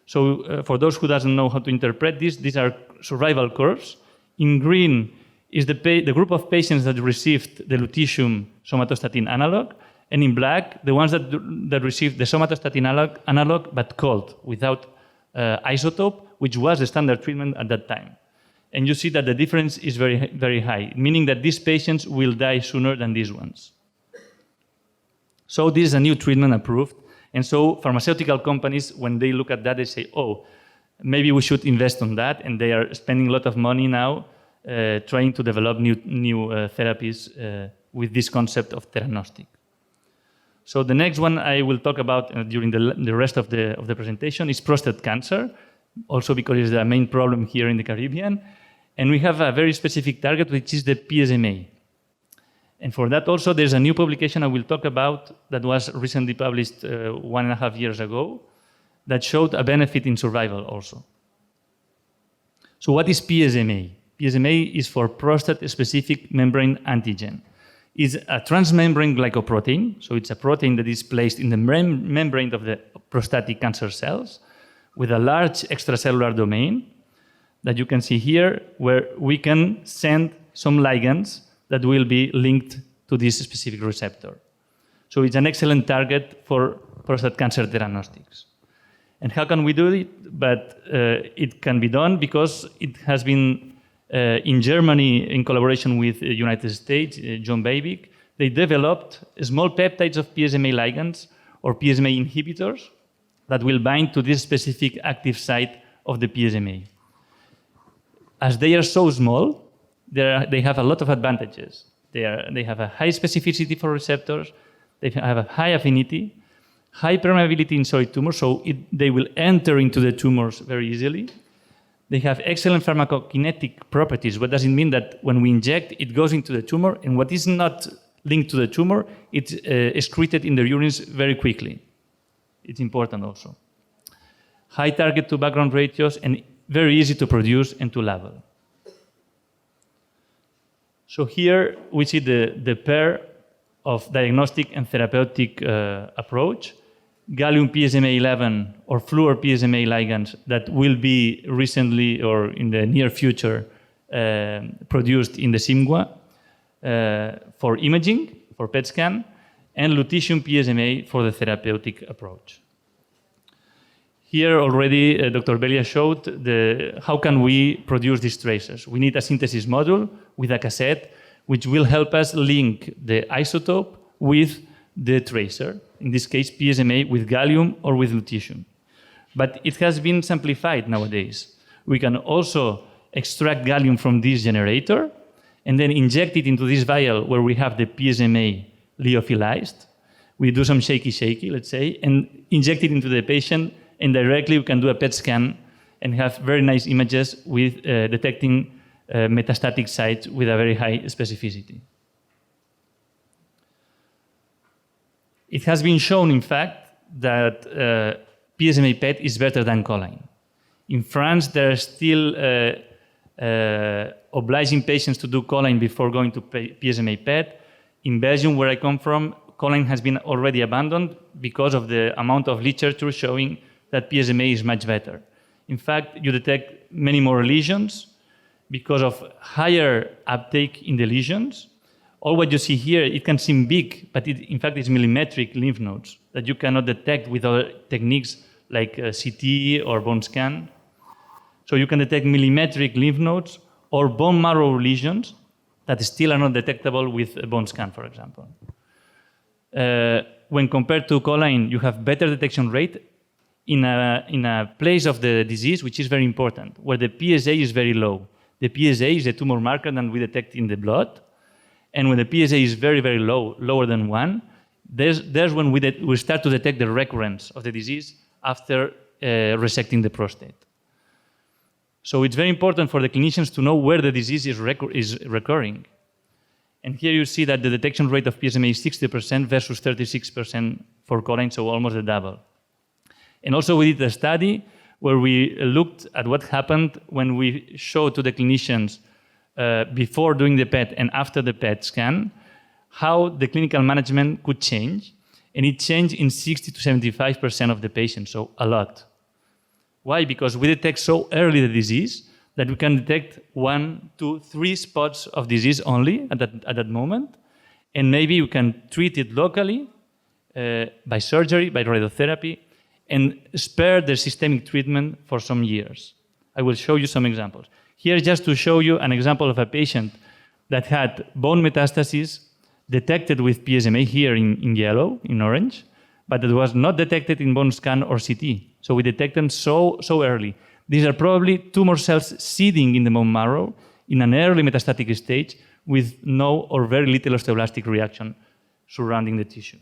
So for those who doesn't know how to interpret this, these are survival curves. In green is the group of patients that received the lutetium somatostatin analog, and in black, the ones that received the somatostatin analog but cold, without isotope, which was the standard treatment at that time. And you see that the difference is very, very high, meaning that these patients will die sooner than these ones. So this is a new treatment approved. And so pharmaceutical companies, when they look at that, they say, oh, maybe we should invest on that. And they are spending a lot of money now trying to develop new therapies with this concept of theranostic. So the next one I will talk about during the rest of the presentation is prostate cancer, also because it's the main problem here in the Caribbean. And we have a very specific target, which is the PSMA. And for that also, there's a new publication I will talk about that was recently published 1.5 years ago that showed a benefit in survival also. So what is PSMA? PSMA is for prostate-specific membrane antigen. It's a transmembrane glycoprotein, so it's a protein that is placed in the membrane of the prostatic cancer cells with a large extracellular domain that you can see here, where we can send some ligands that will be linked to this specific receptor. So it's an excellent target for prostate cancer theranostics. And how can we do it? But it can be done because it has been in Germany, in collaboration with the United States, John Babik, they developed small peptides of PSMA ligands or PSMA inhibitors that will bind to this specific active site of the PSMA. As they are so small, they have a lot of advantages. They have a high specificity for receptors, they have a high affinity, high permeability in solid tumors, so they will enter into the tumors very easily. They have excellent pharmacokinetic properties. What does it mean? That when we inject, it goes into the tumor, and what is not linked to the tumor, it's excreted in the urines very quickly. It's important also. High target to background ratios, and very easy to produce and to label. So here we see the pair of diagnostic and therapeutic approach. Gallium PSMA 11 or fluor PSMA ligands that will be recently or in the near future produced in the SIMGUA for imaging, for PET scan, and lutetium PSMA for the therapeutic approach. Here already Dr. Belia showed how can we produce these tracers. We need a synthesis module with a cassette which will help us link the isotope with the tracer, in this case PSMA with gallium or with lutetium. But it has been simplified nowadays. We can also extract gallium from this generator and then inject it into this vial where we have the PSMA lyophilized. We do some shaky, let's say, and inject it into the patient, and directly we can do a PET scan and have very nice images with detecting metastatic sites with a very high specificity. It has been shown, in fact, that PSMA PET is better than choline. In France, they're still obliging patients to do choline before going to PSMA PET. In Belgium, where I come from, choline has been already abandoned because of the amount of literature showing that PSMA is much better. In fact, you detect many more lesions because of higher uptake in the lesions. All what you see here, it can seem big, but in fact it's millimetric lymph nodes that you cannot detect with other techniques like CT or bone scan. So you can detect millimetric lymph nodes or bone marrow lesions that still are not detectable with a bone scan, for example. When compared to choline, you have better detection rate in a place of the disease which is very important, where the PSA is very low. The PSA is a tumor marker that we detect in the blood. And when the PSA is very, very low, lower than 1, there's when we start to detect the recurrence of the disease after resecting the prostate. So it's very important for the clinicians to know where the disease is recurring. And here you see that the detection rate of PSMA is 60% versus 36% for choline, so almost a double. And also we did a study where we looked at what happened when we showed to the clinicians before doing the PET and after the PET scan, how the clinical management could change. And it changed in 60 to 75% of the patients, so a lot. Why? Because we detect so early the disease that we can detect 1, 2, 3 spots of disease only at that moment. And maybe we can treat it locally by surgery, by radiotherapy, and spare the systemic treatment for some years. I will show you some examples. Here, just to show you an example of a patient that had bone metastases detected with PSMA here in yellow, in orange, but that was not detected in bone scan or CT. So we detect them so early. These are probably tumor cells seeding in the bone marrow in an early metastatic stage with no or very little osteoblastic reaction surrounding the tissue.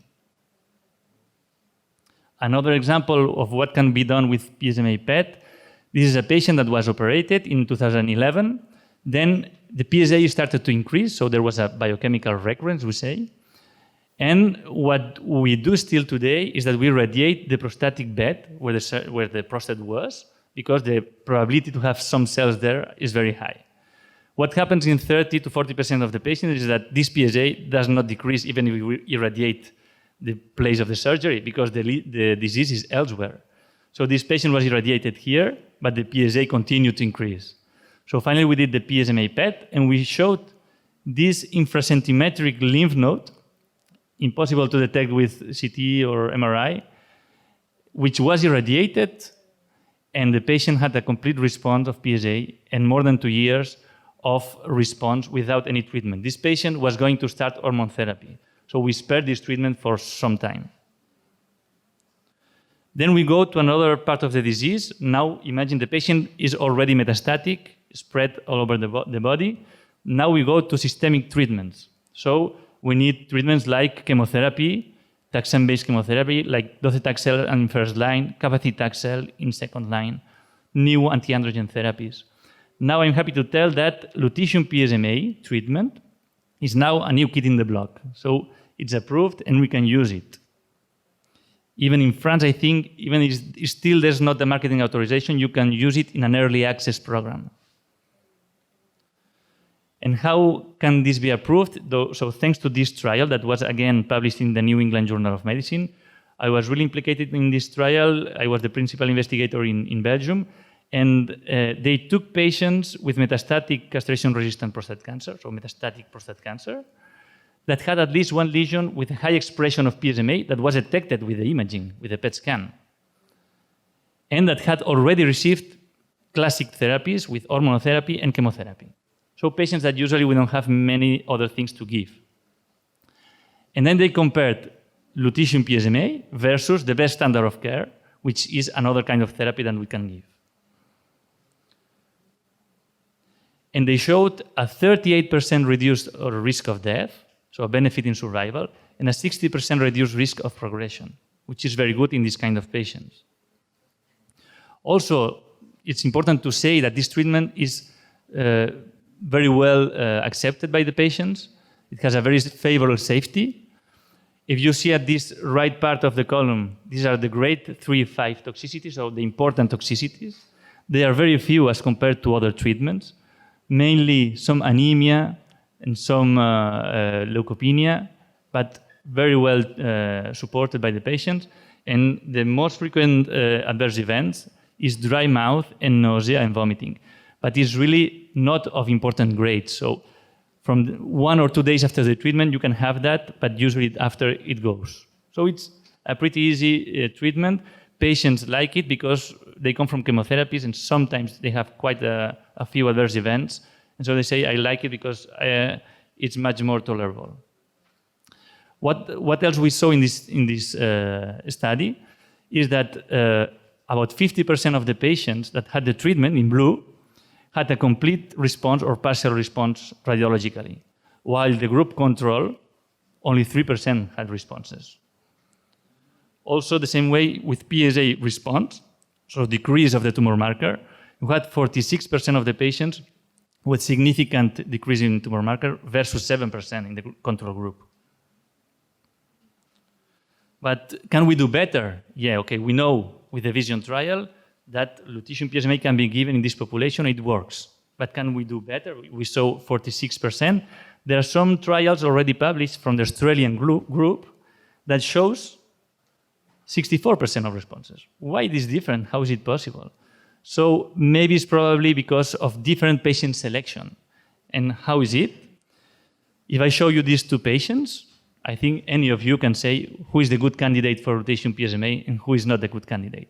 Another example of what can be done with PSMA PET, this is a patient that was operated in 2011. Then the PSA started to increase, so there was a biochemical recurrence, we say. And what we do still today is that we radiate the prostatic bed where the prostate was, because the probability to have some cells there is very high. What happens in 30 to 40% of the patients is that this PSA does not decrease even if we irradiate the place of the surgery, because the disease is elsewhere. So this patient was irradiated here, but the PSA continued to increase. So finally we did the PSMA PET, and we showed this infracentimetric lymph node, impossible to detect with CT or MRI, which was irradiated, and the patient had a complete response of PSA and more than 2 years of response without any treatment. This patient was going to start hormone therapy, so we spared this treatment for some time. Then we go to another part of the disease. Now imagine the patient is already metastatic, spread all over the body. Now we go to systemic treatments. So we need treatments like chemotherapy, taxane-based chemotherapy, like docetaxel in first line, cabazitaxel in second line, new anti-androgen therapies. Now I'm happy to tell that lutetium PSMA treatment is now a new kid in the block. So it's approved and we can use it. Even in France, I think, even if still there's not the marketing authorization, you can use it in an early access program. And how can this be approved? So thanks to this trial that was again published in the New England Journal of Medicine, I was really implicated in this trial. I was the principal investigator in Belgium. And they took patients with metastatic castration-resistant prostate cancer, so metastatic prostate cancer, that had at least one lesion with a high expression of PSMA that was detected with the imaging, with the PET scan, and that had already received classic therapies with hormonal therapy and chemotherapy. So patients that usually we don't have many other things to give. And then they compared lutetium PSMA versus the best standard of care, which is another kind of therapy that we can give. And they showed a 38% reduced risk of death, so a benefit in survival, and a 60% reduced risk of progression, which is very good in this kind of patients. Also, it's important to say that this treatment is very well accepted by the patients. It has a very favorable safety. If you see at this right part of the column, these are the grade 3-5 toxicities, so the important toxicities. They are very few as compared to other treatments, mainly some anemia and some leukopenia, but very well supported by the patients. And the most frequent adverse events is dry mouth and nausea and vomiting. But it's really not of important grade. So from 1 or 2 days after the treatment, you can have that, but usually after it goes. So it's a pretty easy treatment. Patients like it because they come from chemotherapies and sometimes they have quite a few adverse events. And so they say, I like it because it's much more tolerable. What else we saw in this study is that about 50% of the patients that had the treatment in blue had a complete response or partial response radiologically, while the group control, only 3% had responses. Also, the same way with PSA response, so decrease of the tumor marker, we had 46% of the patients with significant decrease in tumor marker versus 7% in the control group. But can we do better? Yeah, okay, we know with the Vision trial that lutetium PSMA can be given in this population, it works. But can we do better? We saw 46%. There are some trials already published from the Australian group that shows 64% of responses. Why is this different? How is it possible? So maybe it's probably because of different patient selection. And how is it? If I show you these two patients, I think any of you can say who is the good candidate for lutetium PSMA and who is not the good candidate.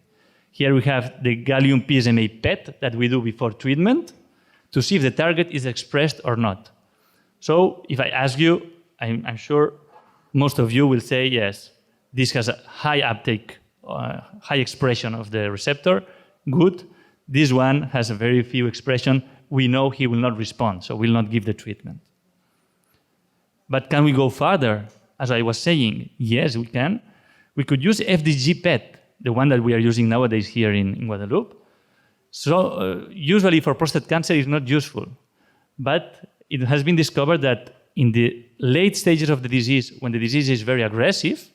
Here we have the gallium PSMA PET that we do before treatment to see if the target is expressed or not. So if I ask you, I'm sure most of you will say, yes, this has a high uptake, high expression of the receptor, good. This one has a very few expression. We know he will not respond, so we'll not give the treatment. But can we go further? As I was saying, yes, we can. We could use FDG PET, the one that we are using nowadays here in Guadeloupe. So usually for prostate cancer it's not useful, but it has been discovered that in the late stages of the disease, when the disease is very aggressive,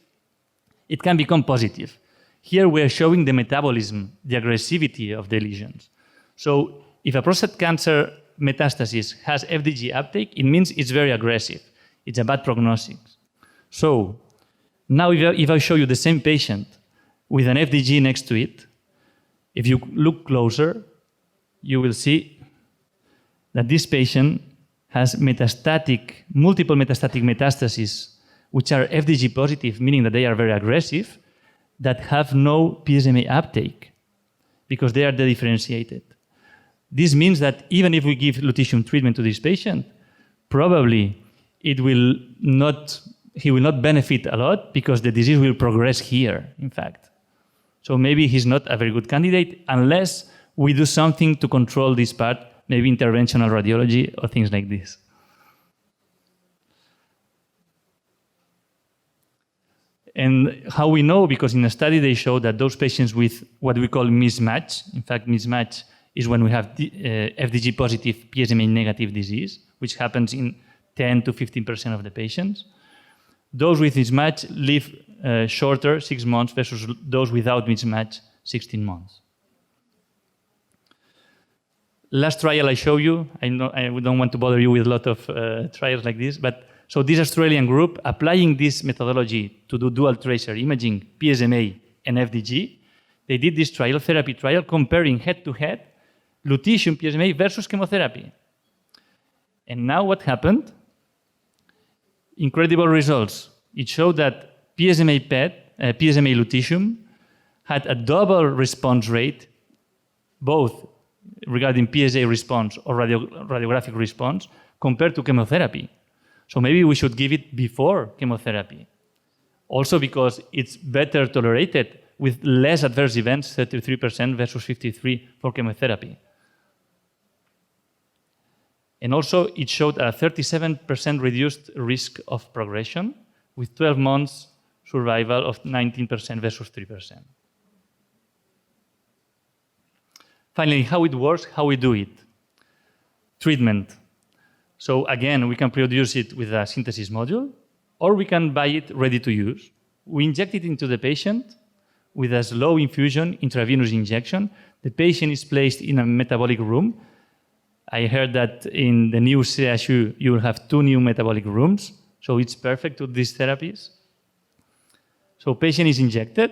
it can become positive. Here we are showing the metabolism, the aggressivity of the lesions. So if a prostate cancer metastasis has FDG uptake, it means it's very aggressive. It's a bad prognosis. So now if I show you the same patient with an FDG next to it, if you look closer, you will see that this patient has multiple metastatic metastases, which are FDG positive, meaning that they are very aggressive, that have no PSMA uptake because they are dedifferentiated. This means that even if we give lutetium treatment to this patient, probably he will not benefit a lot because the disease will progress here, in fact. So maybe he's not a very good candidate unless we do something to control this part, maybe interventional radiology or things like this. And how we know, because in a study they show that those patients with what we call mismatch, in fact mismatch is when we have FDG positive PSMA negative disease, which happens in 10 to 15% of the patients. Those with mismatch live shorter, 6 months, versus those without mismatch, 16 months. Last trial I show you, I don't want to bother you with a lot of trials like this, but so this Australian group, applying this methodology to do dual tracer imaging, PSMA and FDG, they did this therapy trial comparing head-to-head lutetium PSMA versus chemotherapy. And now what happened? Incredible results. It showed that PSMA PET, PSMA lutetium, had a double response rate, both regarding PSA response or radiographic response, compared to chemotherapy. So maybe we should give it before chemotherapy. Also because it's better tolerated with less adverse events, 33% versus 53% for chemotherapy. And also it showed a 37% reduced risk of progression with 12 months survival of 19% versus 3%. Finally, how it works, how we do it. Treatment. So again, we can produce it with a synthesis module, or we can buy it ready to use. We inject it into the patient with a slow infusion, intravenous injection. The patient is placed in a metabolic room. I heard that in the new CSU, you will have 2 new metabolic rooms, so it's perfect with these therapies. So patient is injected,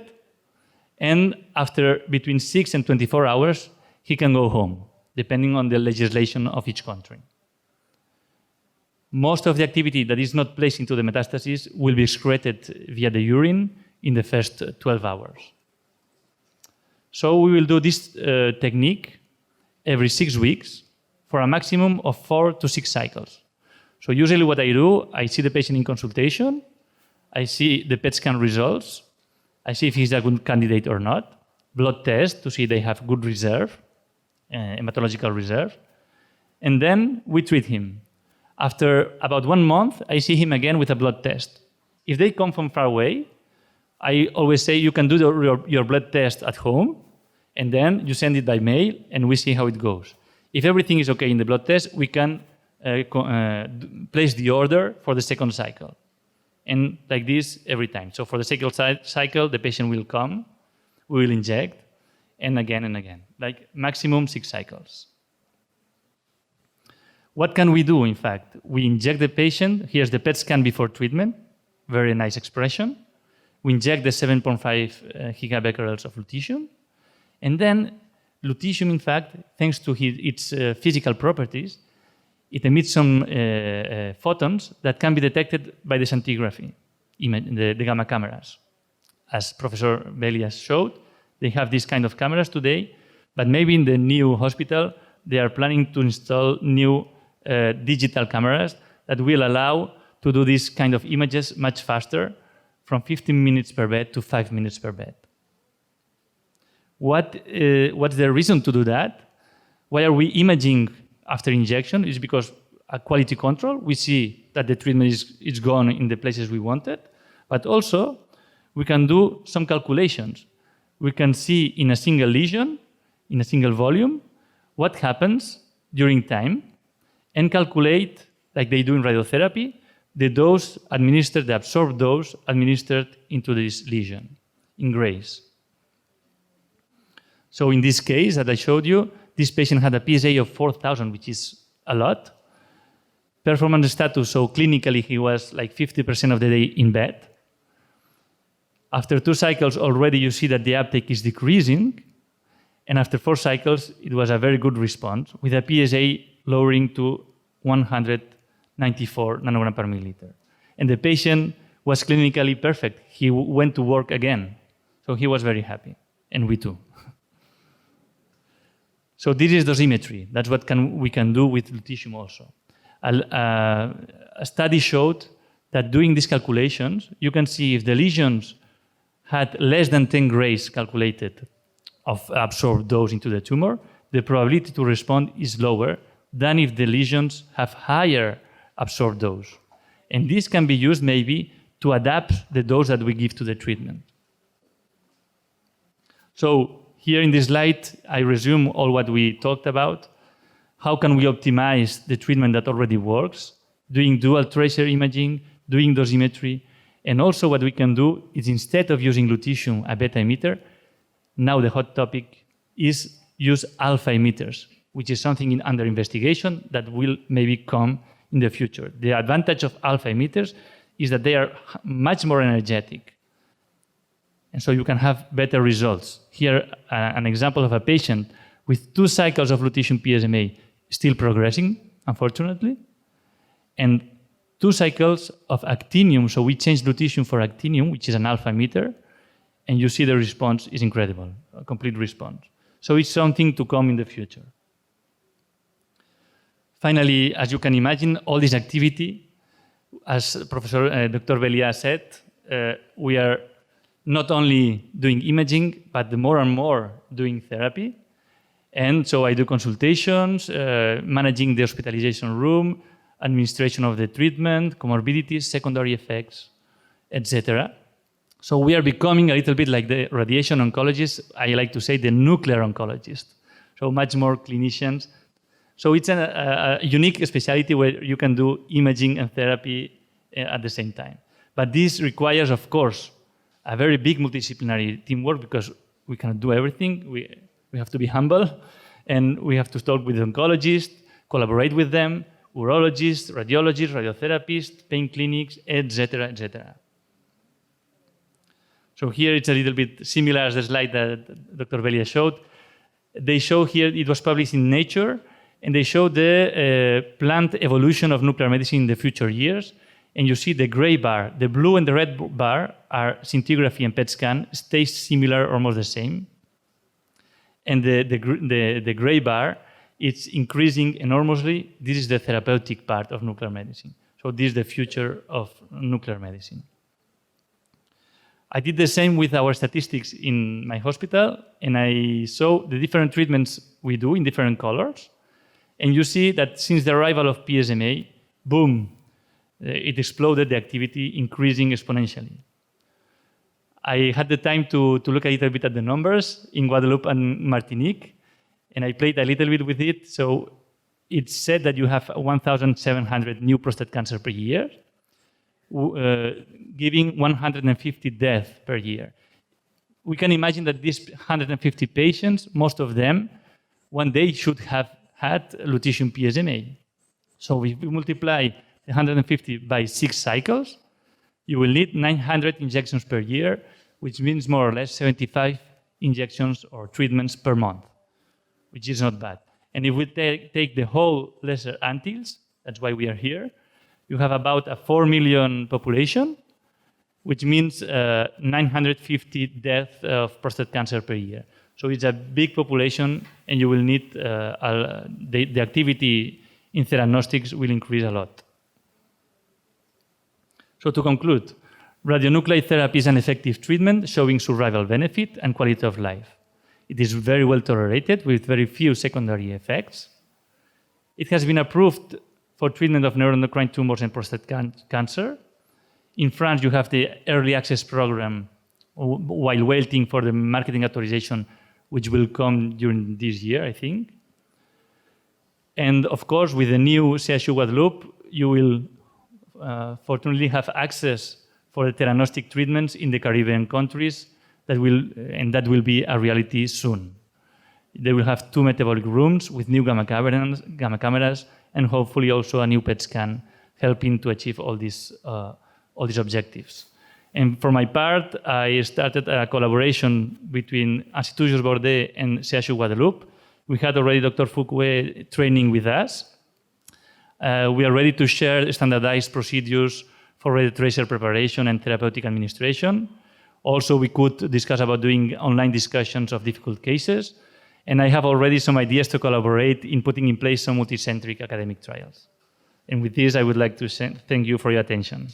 and after between 6 and 24 hours, he can go home, depending on the legislation of each country. Most of the activity that is not placed into the metastasis will be excreted via the urine in the first 12 hours. So we will do this technique every 6 weeks for a maximum of 4 to 6 cycles. So usually what I do, I see the patient in consultation, I see the PET scan results, I see if he's a good candidate or not, blood test to see they have good reserve, hematological reserve, and then we treat him. After about 1 month, I see him again with a blood test. If they come from far away, I always say you can do your blood test at home, and then you send it by mail, and we see how it goes. If everything is okay in the blood test, we can place the order for the second cycle. And like this every time. So for the second cycle, the patient will come, we will inject, and again, like maximum 6 cycles. What can we do, in fact? We inject the patient, here's the PET scan before treatment, very nice expression. We inject the 7.5 gigabecquerels of lutetium, and then lutetium, in fact, thanks to its physical properties, it emits some photons that can be detected by the scintigraphy, the gamma cameras. As Professor Belias showed, they have these kind of cameras today, but maybe in the new hospital, they are planning to install new digital cameras that will allow to do these kind of images much faster, from 15 minutes per bed to 5 minutes per bed. What's the reason to do that? Why are we imaging after injection? Is because a quality control. We see that the treatment is gone in the places we wanted, but also we can do some calculations. We can see in a single lesion, in a single volume, what happens during time, and calculate, like they do in radiotherapy, the dose administered, the absorbed dose administered into this lesion in grays. So in this case that I showed you, this patient had a PSA of 4,000, which is a lot. Performance status, so clinically he was like 50% of the day in bed. After 2 cycles already you see that the uptake is decreasing, and after 4 cycles it was a very good response with a PSA lowering to 194 nanogram per milliliter. And the patient was clinically perfect. He went to work again. So he was very happy, and we too. So this is dosimetry. That's what we can do with lutetium also. A study showed that doing these calculations, you can see if the lesions had less than 10 grays calculated of absorbed dose into the tumor, the probability to respond is lower than if the lesions have higher absorbed dose. And this can be used maybe to adapt the dose that we give to the treatment. So here in this slide, I resume all what we talked about. How can we optimize the treatment that already works? Doing dual tracer imaging, doing dosimetry, and also what we can do is instead of using lutetium, a beta emitter, now the hot topic is use alpha emitters, which is something under investigation that will maybe come in the future. The advantage of alpha emitters is that they are much more energetic. And so you can have better results. Here, an example of a patient with 2 cycles of lutetium PSMA still progressing, unfortunately, and 2 cycles of actinium. So we changed lutetium for actinium, which is an alpha emitter, and you see the response is incredible, a complete response. So it's something to come in the future. Finally, as you can imagine, all this activity, as Professor Dr. Belia said, we are not only doing imaging, but more and more doing therapy. And so I do consultations, managing the hospitalization room, administration of the treatment, comorbidities, secondary effects, etc. So we are becoming a little bit like the radiation oncologist. I like to say the nuclear oncologist. So much more clinicians. So it's a unique specialty where you can do imaging and therapy at the same time. But this requires, of course, a very big multidisciplinary teamwork because we cannot do everything. We have to be humble, and we have to talk with oncologists, collaborate with them, urologists, radiologists, radiotherapists, pain clinics, etc., etc. So here it's a little bit similar as the slide that Dr. Belia showed. They show here, it was published in Nature, and they show the planned evolution of nuclear medicine in the future years. And you see the gray bar, the blue and the red bar are scintigraphy and PET scan, stays similar, almost the same. And the gray bar, it's increasing enormously. This is the therapeutic part of nuclear medicine. So this is the future of nuclear medicine. I did the same with our statistics in my hospital, and I saw the different treatments we do in different colors. And you see that since the arrival of PSMA, boom, it exploded, the activity increasing exponentially. I had the time to look a little bit at the numbers in Guadeloupe and Martinique, and I played a little bit with it. So it's said that you have 1,700 new prostate cancer per year, giving 150 deaths per year. We can imagine that these 150 patients, most of them, one day should have had lutetium PSMA. So if we multiply 150 by 6 cycles, you will need 900 injections per year, which means more or less 75 injections or treatments per month, which is not bad. And if we take the whole Lesser Antilles, that's why we are here, you have about a 4 million population, which means 950 deaths of prostate cancer per year. So it's a big population, and you will need, the activity in theranostics will increase a lot. So to conclude, radionuclide therapy is an effective treatment showing survival benefit and quality of life. It is very well tolerated with very few secondary effects. It has been approved for treatment of neuroendocrine tumors and prostate cancer. In France, you have the early access program while waiting for the marketing authorization, which will come during this year, I think. And of course, with the new CHU Guadeloupe, you will fortunately have access for the theranostic treatments in the Caribbean countries that will be a reality soon. They will have 2 metabolic rooms with new gamma cameras, and hopefully also a new PET scan, helping to achieve all these objectives. And for my part, I started a collaboration between Institut Jules Bordet and CHU Guadeloupe. We had already Dr. Fouquet training with us. We are ready to share standardized procedures for radiotracer preparation and therapeutic administration. Also, we could discuss about doing online discussions of difficult cases. And I have already some ideas to collaborate in putting in place some multicentric academic trials. And with this, I would like to thank you for your attention.